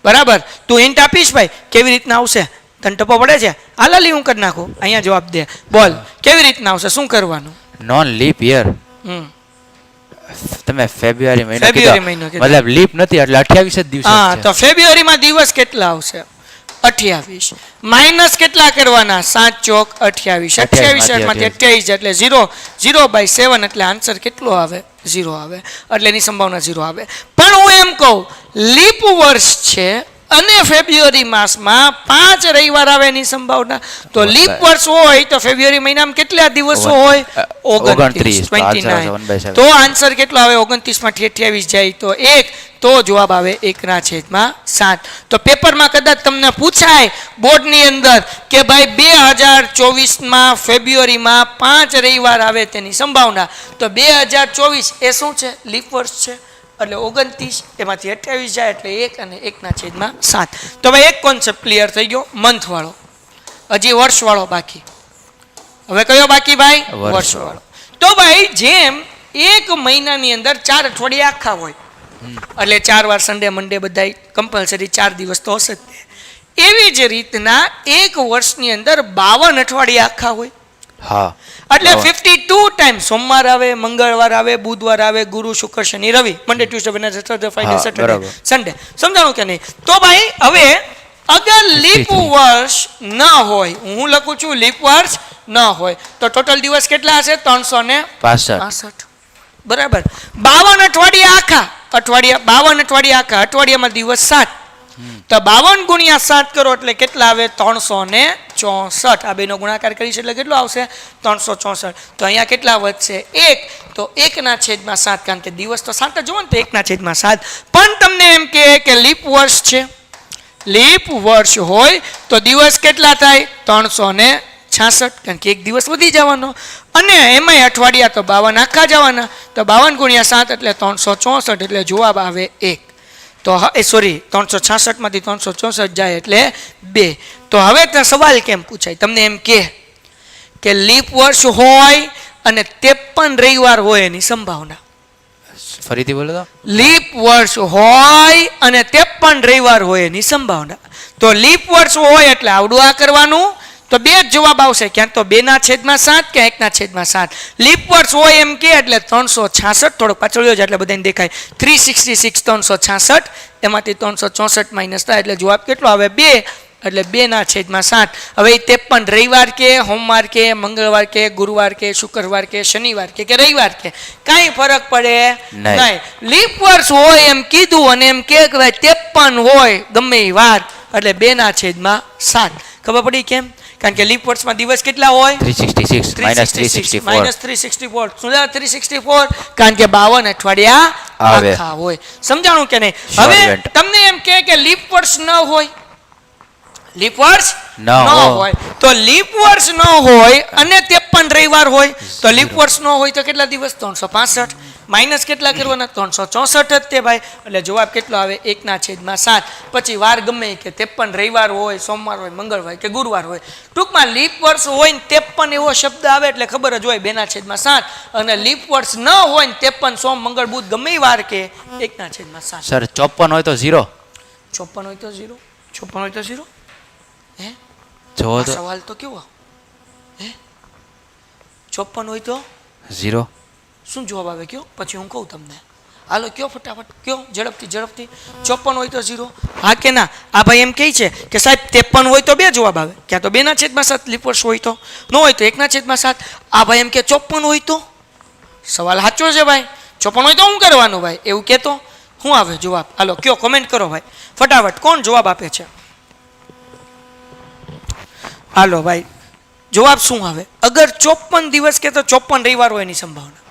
બરાબર. તું હિન્ટ આપીશ ભાઈ કેવી રીતના આવશે? તને ટપો પડે છે? હાલાલી હું કરી નાખું, અહીંયા જવાબ દે. બોલ કેવી રીતના આવશે, શું કરવાનું? Non leap year. તમે ફેબ્રુઆરી મહિનો કીધો, મતલબ લીપ નથી એટલે 28 જ દિવસ. હા, તો ફેબ્રુઆરીમાં દિવસ કેટલા આવશે? 28. માઇનસ કેટલા કરવાના? 7 ચોક 28. 28 માંથી 28 એટલે 0. 0/7 એટલે આન્સર કેટલો આવે? 0 આવે. એટલે એની સંભાવના 0 આવે. પણ હું એમ કહું, લીપ વર્ષ છે અને ફેબ્રુઆરી માસમાં 5 રવિવાર આવે એની સંભાવના. તો લીપ વર્ષ હોય તો ફેબ્રુઆરી મહિનામાં કેટલા દિવસો હોય? 29. 29. તો આન્સર કેટલો આવે? 29 માંથી 28 જાય તો 1. તો જવાબ આવે 1/7. તો પેપરમાં કદાચ તમને પૂછાય બોર્ડની અંદર કે ભાઈ 2024માં ફેબ્રુઆરીમાં 5 રવિવાર આવે તેની સંભાવના, તો 2024 એ શું છે? લીપ વર્ષ છે. એટલે 29 એમાંથી 28 જાય એટલે 1 અને 1/7. તો ભાઈ એક કોન્સેપ્ટ ક્લિયર થઈ ગયો, મંથ વાળો. હજી વર્ષ વાળો બાકી. હવે કયો બાકી ભાઈ? વર્ષ વાળો. તો ભાઈ જેમ એક મહિનાની અંદર 4 અઠવાડિયા આખા હોય, એટલે 4 વાર સન્ડે મંડે બધા કમ્પલસરી 4 દિવસ તો હશે જ. એવી જ રીતના એક વર્ષની અંદર 52 અઠવાડિયા આખા હોય. હા, એટલે 52 ટાઈમ સોમવાર આવે, મંગળવાર આવે, બુધવાર આવે, ગુરુ શુક્ર શનિ રવિ, Monday Tuesday Wednesday Thursday Friday Saturday Sunday. સમજાણું કે નહીં? તો ભાઈ હવે અગર લીપ વર્ષ ન હોય, હું લખું છું લીપ વર્ષ ન હોય, તો ટોટલ દિવસ કેટલા હશે? 365. બરાબર. 52 અઠવાડિયા આખા, 52 અઠવાડિયા આખા, અઠવાડિયામાં દિવસ 7. તો 52 × 7 કરો એટલે કેટલા આવે? 364. આ બેનો ગુણાકાર કરીશ એટલે કેટલો આવશે? 364. તો અહીંયા કેટલા વધશે? 1. તો 1/7, કારણ કે દિવસ તો 7 જ હોય ને, તો 1/7. પણ તમને એમ કે લીપ વર્ષ છે, લીપ વર્ષ હોય તો દિવસ કેટલા થાય? 366, કારણ કે એક દિવસ વધી જવાનો. અને એમાંય અઠવાડિયા તો 52 આખા જવાના. તો 52 × 7 એટલે 364, એટલે જવાબ આવે 1. તો સોરી, 366 માંથી 364 જાય એટલે 2. તો હવે તો સવાલ કેમ પૂછાય? તમને એમ કે લીપ વર્ષ હોય અને 53 રવિવાર હોય એની સંભાવના. ફરીથી બોલો તો. લીપ વર્ષ હોય અને 53 રવિવાર હોય એની સંભાવના. તો લીપ વર્ષ હોય એટલે આવડું આ કરવાનું, તો 2 જ જવાબ આવશે, ક્યાંક તો 2/7 કે 1/7. લીપ વર્ષ હોય એમ કે એટલે 366, થોડોક પાછળ જાય એટલે બધાને દેખાય. 366 366, એમાંથી 364 માઇનસ થાય એટલે જવાબ કેટલો આવે? 2. એટલે 2/7. હવે 53 રવિવાર કે, સોમવાર કે, મંગળવાર કે, ગુરુવાર કે, શુક્રવાર કે, શનિવાર કે રવિવાર કે કાંઈ ફરક પડે નહીં. લીપ વર્ષ હોય એમ કીધું અને એમ કે 53 હોય ગમે એ વાર, એટલે 2/7. ખબર પડી કેમ? કારણ કે લીપ વર્ષમાં દિવસ કેટલા હોય? 366 -364. શું 364? કારણ કે 52 અઠવાડિયા આખા હોય. સમજાણું કે નહીં? હવે તમને એમ કે લીપ વર્ષ ન હોય, લીપ વર્ષ ન હોય, તો લીપ વર્ષ ન હોય અને 53 રવિવાર હોય, તો લીપ વર્ષ ન હોય તો કેટલા દિવસ? 365. માઇનસ કેટલા કરવાના? 364 જ તે ભાઈ. એટલે જવાબ કેટલો આવે? 1/7. પછી વાર ગમે કે 53 રવિવાર હોય, સોમવાર હોય, મંગળવાર કે ગુરુવાર હોય, ટૂંકમાં લીપ વર્ષ હોય ને 53 એવો શબ્દ આવે એટલે ખબર જ હોય 2/7. અને લીપ વર્ષ ન હોય ને 53 સોમ મંગળ બુધ ગમે વાર કે 1/7. સર 54 હોય તો 0. 54 હોય તો 0, 56 હોય તો 0. હે જો આ તો સવાલ તો કેવો? હે 54 હોય તો 0. શું જવાબ આવે કયો? પછી હું કહું તમને. હાલો કયો ફટાફટ કયો, ઝડપથી. 54 હોય તો 0, હા કે ના? આ ભાઈ એમ કહે છે કે સાહેબ 53 હોય તો 2 જવાબ આવે, ક્યાં તો 2/7 લીપ વર્ષ હોય તો, ન હોય તો 1/7. આ ભાઈ એમ કે 54 હોય તો, સવાલ સાચો છે ભાઈ. 54 હોય તો શું કરવાનું ભાઈ, એવું કહેતો શું આવે જવાબ? હાલો કયો, કોમેન્ટ કરો ભાઈ ફટાફટ, કોણ જવાબ આપે છે? હાલો ભાઈ જવાબ શું આવે? અગર 54 દિવસ કે તો 54 રવિવાર હોય એની સંભાવના.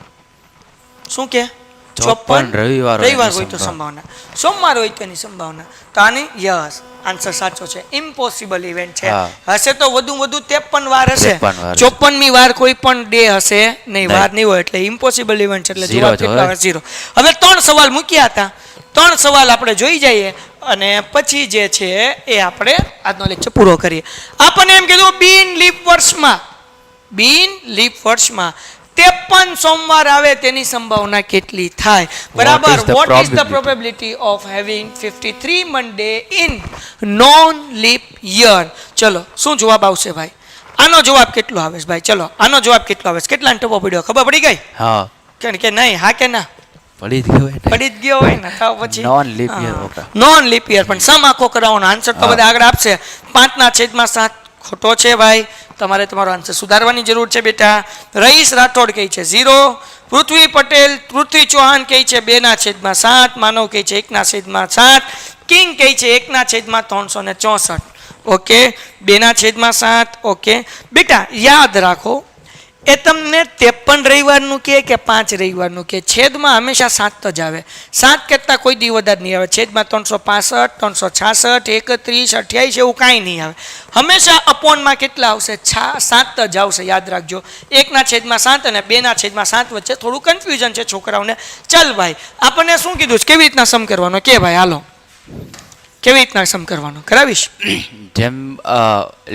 શું કે? 54 રવિવાર હોય તો સંભાવના. સોમવાર હોય તો એની સંભાવના. તો આની યસ આન્સર સાચો છે. ઇમ્પોસિબલ ઇવેન્ટ છે. હશે તો વધુ 53 વાર હશે, 54મી વાર કોઈ પણ ડે હશે નહીં, વાર નહીં હોય, એટલે ઇમ્પોસિબલ ઇવેન્ટ છે. એટલે જવાબ કેટલો આવે? 0. હવે 3 સવાલ મૂક્યા હતા, 3 સવાલ આપણે જોઈ જઈએ અને પછી જે છે એ આપણે આજનો લેક્ચર પૂરો કરીએ. આપણને એમ કીધું બિન લીપ વર્ષમાં 53 સોમવાર આવે તેની સંભાવના કેટલી થાય? બરાબર. What is the probability of having 53 Monday in non leap year? ચલો શું જવાબ આવશે ભાઈ? આનો જવાબ કેટલો આવે છે ભાઈ? ચલો આનો જવાબ કેટલો આવે છે? કેટલાને ટપો પડ્યો ખબર પડી ગઈ? હા કે નહીં? હા કે ના? પડી જ ગયો હોય ને તો પછી non leap year. Non leap year. પણ સમ આખો કરાવવાનો આન્સર તો બધા આગળ આપશે. 5/7 ખોટો છે ભાઈ, તમારે તમારો આન્સર સુધારવાની જરૂર છે બેટા. રઈસ રાઠોડ કહે છે 0, પૃથ્વી પટેલ પૃથ્વી ચૌહાણ કહે છે 2/7, માનવ કહે છે 1/7, કિંગ કહે છે 1/364. ઓકે 2/7. ઓકે બેટા યાદ રાખો, એ તમને 53 રવિવારનું કે 5 રવિવારનું કે છેદમાં હંમેશા 7 જ આવે. 7 કરતાં કોઈ દી વધારે નહીં આવે. છેદમાં 365, 366, 31, 28 એવું કાંઈ નહીં આવે. હંમેશા અપોનમાં કેટલા આવશે? 7 જ આવશે. યાદ રાખજો. 1/7 અને 2/7 વચ્ચે થોડું કન્ફ્યુઝન છે છોકરાઓને. ચાલ ભાઈ આપણને શું કીધું છે, કેવી રીતના સમ કરવાનો કે ભાઈ? હાલો કેવી રીતના સમ કરવાનો કરાવીશ? જેમ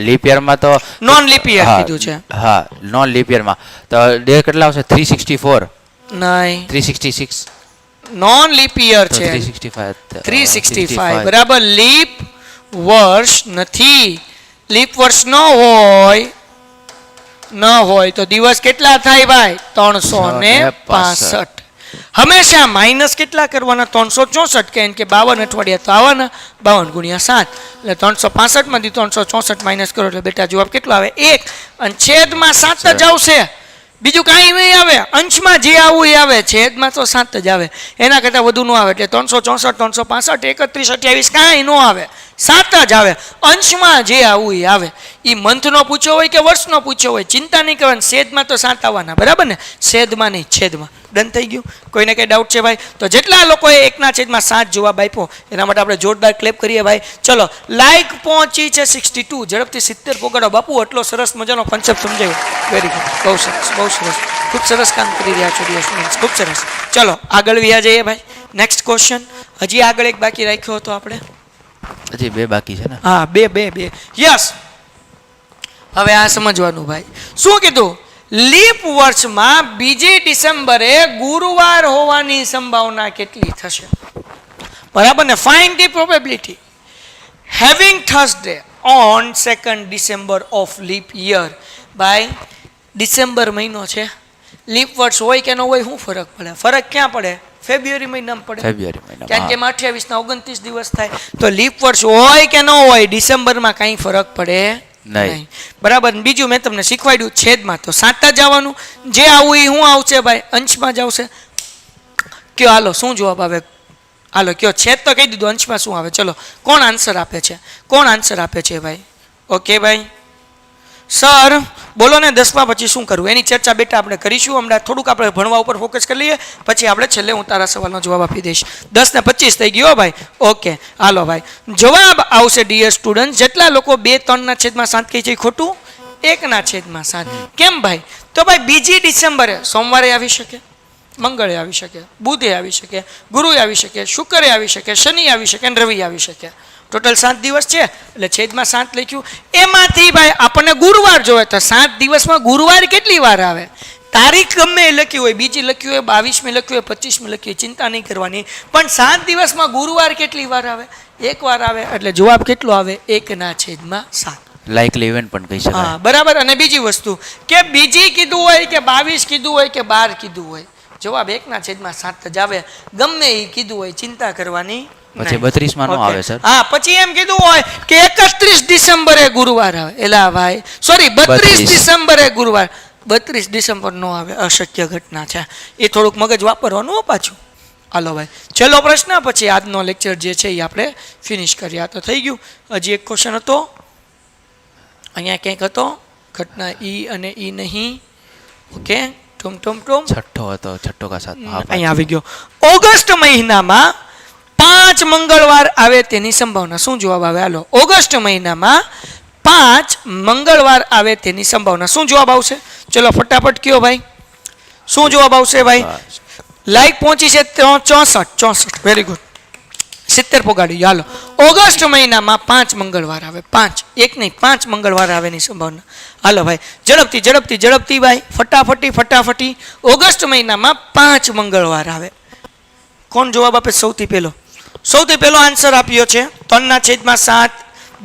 લીપ યરમાં તો નોન લીપ યર કીધું છે. હા નોન લીપ યરમાં તો ડે કેટલા આવશે? 364 નહીં, 366. નોન લીપ યર છે 365. બરાબર. લીપ વર્ષ નથી. લીપ વર્ષ ન હોય તો દિવસ કેટલા થાય ભાઈ? 365. હંમેશા માઇનસ કેટલા કરવાના? 364. કે 52 અઠવાડિયા તો આવવાના, 52 × 7 એટલે 365 માંથી 364 માઇનસ કરો એટલે બેટા જવાબ કેટલો આવે? 1. અને છેદમાં 7 જ આવશે, બીજું કાંઈ નહીં આવે. અંશમાં જે આવું એ આવે, છેદમાં તો 7 જ આવે, એના કરતાં વધુ ન આવે. એટલે 364, 365, 31, 28 કાંઈ ન આવે, 7 જ આવે. અંશમાં જે આવું એ આવે. એ મંથનો પૂછ્યો હોય કે વર્ષનો પૂછ્યો હોય ચિંતા નહીં કરવાની, છેદમાં તો 7 આવવાના. બરાબર ને? છેદમાં નહીં, છેદમાં. ડન થઈ ગયું? કોઈને કંઈ ડાઉટ છે ભાઈ? તો જેટલા લોકોએ 1/7 જવાબ આપ્યો એના માટે આપણે જોરદાર ક્લેપ કરીએ ભાઈ. ચલો લાઈક પહોંચી છે 62. ઝડપથી 70 પોગાડો બાપુ. એટલો સરસ મજાનો કોન્સેપ્ટ સમજાયો. વેરી ગુડ, બહુ સરસ, બહુ સરસ. ખૂબ સરસ કામ કરી રહ્યા છો ડિયર સ્ટુડન્ટ્સ, ખૂબ સરસ. ચલો આગળ વ્યા જઈએ ભાઈ. Next question. હજી આગળ એક બાકી રાખ્યો હતો આપણે. હજી 2 બાકી છે ને? હા 2. યસ. હવે આ સમજવાનું ભાઈ. શું કીધું? લીપ વર્ષમાં 2 ડિસેમ્બરે ગુરુવાર હોવાની સંભાવના કેટલી થશે? બરાબર ને? Find the probability having Thursday on 2 December of leap year. ભાઈ ડિસેમ્બર મહિનો છે, લીપ વર્ષ હોય કે ન હોય શું ફરક પડે? ફરક ક્યાં પડે? ફેબ્રુઆરી મહિનામાં પડે. કારણ કે 28/29 દિવસ થાય. તો લીપ વર્ષ હોય કે ન હોય ડિસેમ્બરમાં કાંઈ ફરક પડે નહીં. બરાબર. બીજું મેં તમને શીખવાડ્યું છેદમાં તો 7 જ આવવાનું. જે આવું એ શું આવશે ભાઈ? અંશમાં જ આવશે. કયો હાલો શું જવાબ આવે? હાલો કયો. છેદ તો કહી દીધું, અંશમાં શું આવે? ચલો કોણ આન્સર આપે છે? કોણ આન્સર આપે છે ભાઈ? ઓકે ભાઈ સર બોલો ને. 10માં પછી શું કરવું એની ચર્ચા બેટા આપણે કરીશું. હમણાં થોડુંક આપણે ભણવા ઉપર ફોકસ કરી લઈએ, પછી આપણે છેલ્લે હું તારા સવાલનો જવાબ આપી દઈશ. 10:25 થઈ ગયો ભાઈ. ઓકે હાલો ભાઈ જવાબ આવશે ડિયર સ્ટુડન્ટ. જેટલા લોકો 2, 3/7 કહે છે ખોટું. 1/7. કેમ ભાઈ? તો ભાઈ 2 ડિસેમ્બરે સોમવારે આવી શકે, મંગળે આવી શકે, બુધે આવી શકે, ગુરુએ આવી શકે, શુક્રે આવી શકે, શનિ આવી શકે અને રવિ આવી શકે. ટોટલ 7 દિવસ છે એટલે છેદમાં 7 લખ્યું. એમાંથી ભાઈ આપણને ગુરુવાર જોવે તો 7 દિવસમાં ગુરુવાર કેટલી વાર આવે? તારીખ ગમે એ લખી હોય, બીજી લખી હોય, 22મી લખી હોય, 25મી લખી હોય, ચિંતા નહીં કરવાની. પણ 7 દિવસમાં ગુરુવાર કેટલી વાર આવે એકવાર આવે એટલે જવાબ કેટલો આવે 1/7. લાઇકલી ઇવેન્ટ પણ કહી શકાય. હા બરાબર. અને બીજી વસ્તુ કે બીજી કીધું હોય કે 22 કીધું હોય કે 12 કીધું હોય, જવાબ 1/7 જ આવે. ગમે એ કીધું હોય ચિંતા કરવાની પછી નહીં. 32 માં નો Okay. આવે સર. હા પછી એમ કીધું હોય કે 31 ડિસેમ્બરે ગુરુવાર આવે, એલા ભાઈ સોરી 32 ડિસેમ્બરે ગુરુવાર, 32 ડિસેમ્બર નો આવે, અશક્ય ઘટના છે. એ થોડુંક મગજ વાપરવાનું હો પાછું. હાલો ભાઈ છેલ્લો પ્રશ્ન, પછી આજનો લેક્ચર જે છે એ આપણે ફિનિશ કર્યા તો થઈ ગયું. હજી એક ક્વેશ્ચન હતો અહીંયા ક્યાંક હતો, ઘટના ઈ અને ઈ નહીં. ઓકે ટુમ ટુમ ટુમ છઠ્ઠો હતો, છઠ્ઠો કા સાત. હા ભાઈ. અહીંયા આવી ગયો. ઓગસ્ટ મહિનામાં 5 મંગળવાર આવે તેની સંભાવના. શું જવાબ આવે? હાલો ઓગસ્ટ મહિનામાં 5 મંગળવાર આવે તેની સંભાવના. શું જવાબ આવશે? ચલો ફટાફટ કયો ભાઈ, શું જવાબ આવશે ભાઈ? લાઈક પહોંચી છે 64. Very good. 70 પોગાડી. હાલો ઓગસ્ટ મહિનામાં 5 મંગળવાર આવે, 5 એક નહીં 5 મંગળવાર આવેની સંભાવના. હાલો ભાઈ ઝડપથી ભાઈ, ફટાફટી. ઓગસ્ટ મહિનામાં 5 મંગળવાર આવે. કોણ જવાબ આપે? સૌથી પહેલો આન્સર આપ્યો છે 3/7,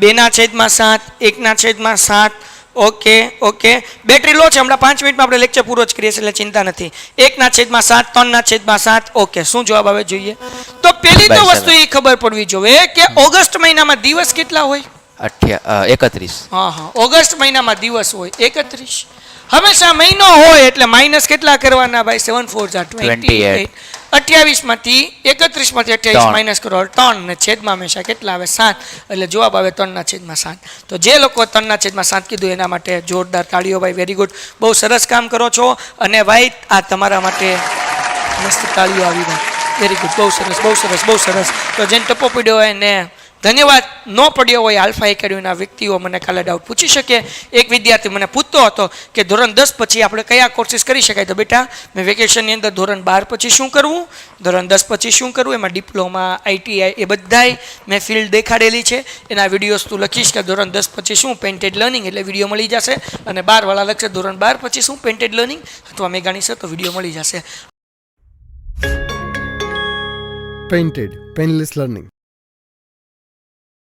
2/7, 1/7. ઓકે બેટરી લો છે, હમણાં 5 મિનિટમાં આપણે લેક્ચર પૂરો જ કરીએ છીએ એટલે ચિંતા નથી. 1/7, 3/7. ઓકે શું જવાબ આવે જોઈએ? તો પહેલી તો વસ્તુ એ ખબર પડવી જોઈએ કે ઓગસ્ટ મહિનામાં દિવસ કેટલા હોય? 31. હા ઓગસ્ટ મહિનામાં દિવસ હોય 31. હંમેશા મહિનો હોય એટલે માઇનસ કેટલા કરવાના ભાઈ? 7 4 28. 28 માંથી 31 માંથી 28 માઇનસ કરો 3 ને છેદમાં હંમેશા કેટલા આવે? 7. એટલે જવાબ આવે 3/7. તો જે લોકો 3/7 કીધું એના માટે જોરદાર તાળીઓ ભાઈ. વેરી ગુડ, બહુ સરસ કામ કરો છો. અને ભાઈ આ તમારા માટે મસ્ત તાળીઓ આવી ભાઈ. વેરી ગુડ, બહુ સરસ. તો જેને ટપ્પો પડ્યો હોય ને ધન્યવાદ. ન પડ્યો હોય આલ્ફા એકેડમીના વ્યક્તિઓ મને કાલે ડાઉટ પૂછી શકે. એક વિદ્યાર્થી મને પૂછતો હતો કે ધોરણ 10 પછી આપણે કયા કોર્સીસ કરી શકાય? તો બેટા મેં વેકેશનની અંદર ધોરણ 12 પછી શું કરવું, ધોરણ 10 પછી શું કરવું, એમાં ડિપ્લોમા ITI એ બધાય મેં ફિલ્ડ દેખાડેલી છે. એના વિડીયોઝ તું લખીશ કે ધોરણ 10 પછી શું પેન્ટેડ લર્નિંગ, એટલે વિડીયો મળી જશે. અને 12 વાળા લખશે ધોરણ 12 પછી શું પેન્ટેડ લર્નિંગ અથવા મેગાની સર, તો વિડીયો મળી જશે. Painted, painless learning.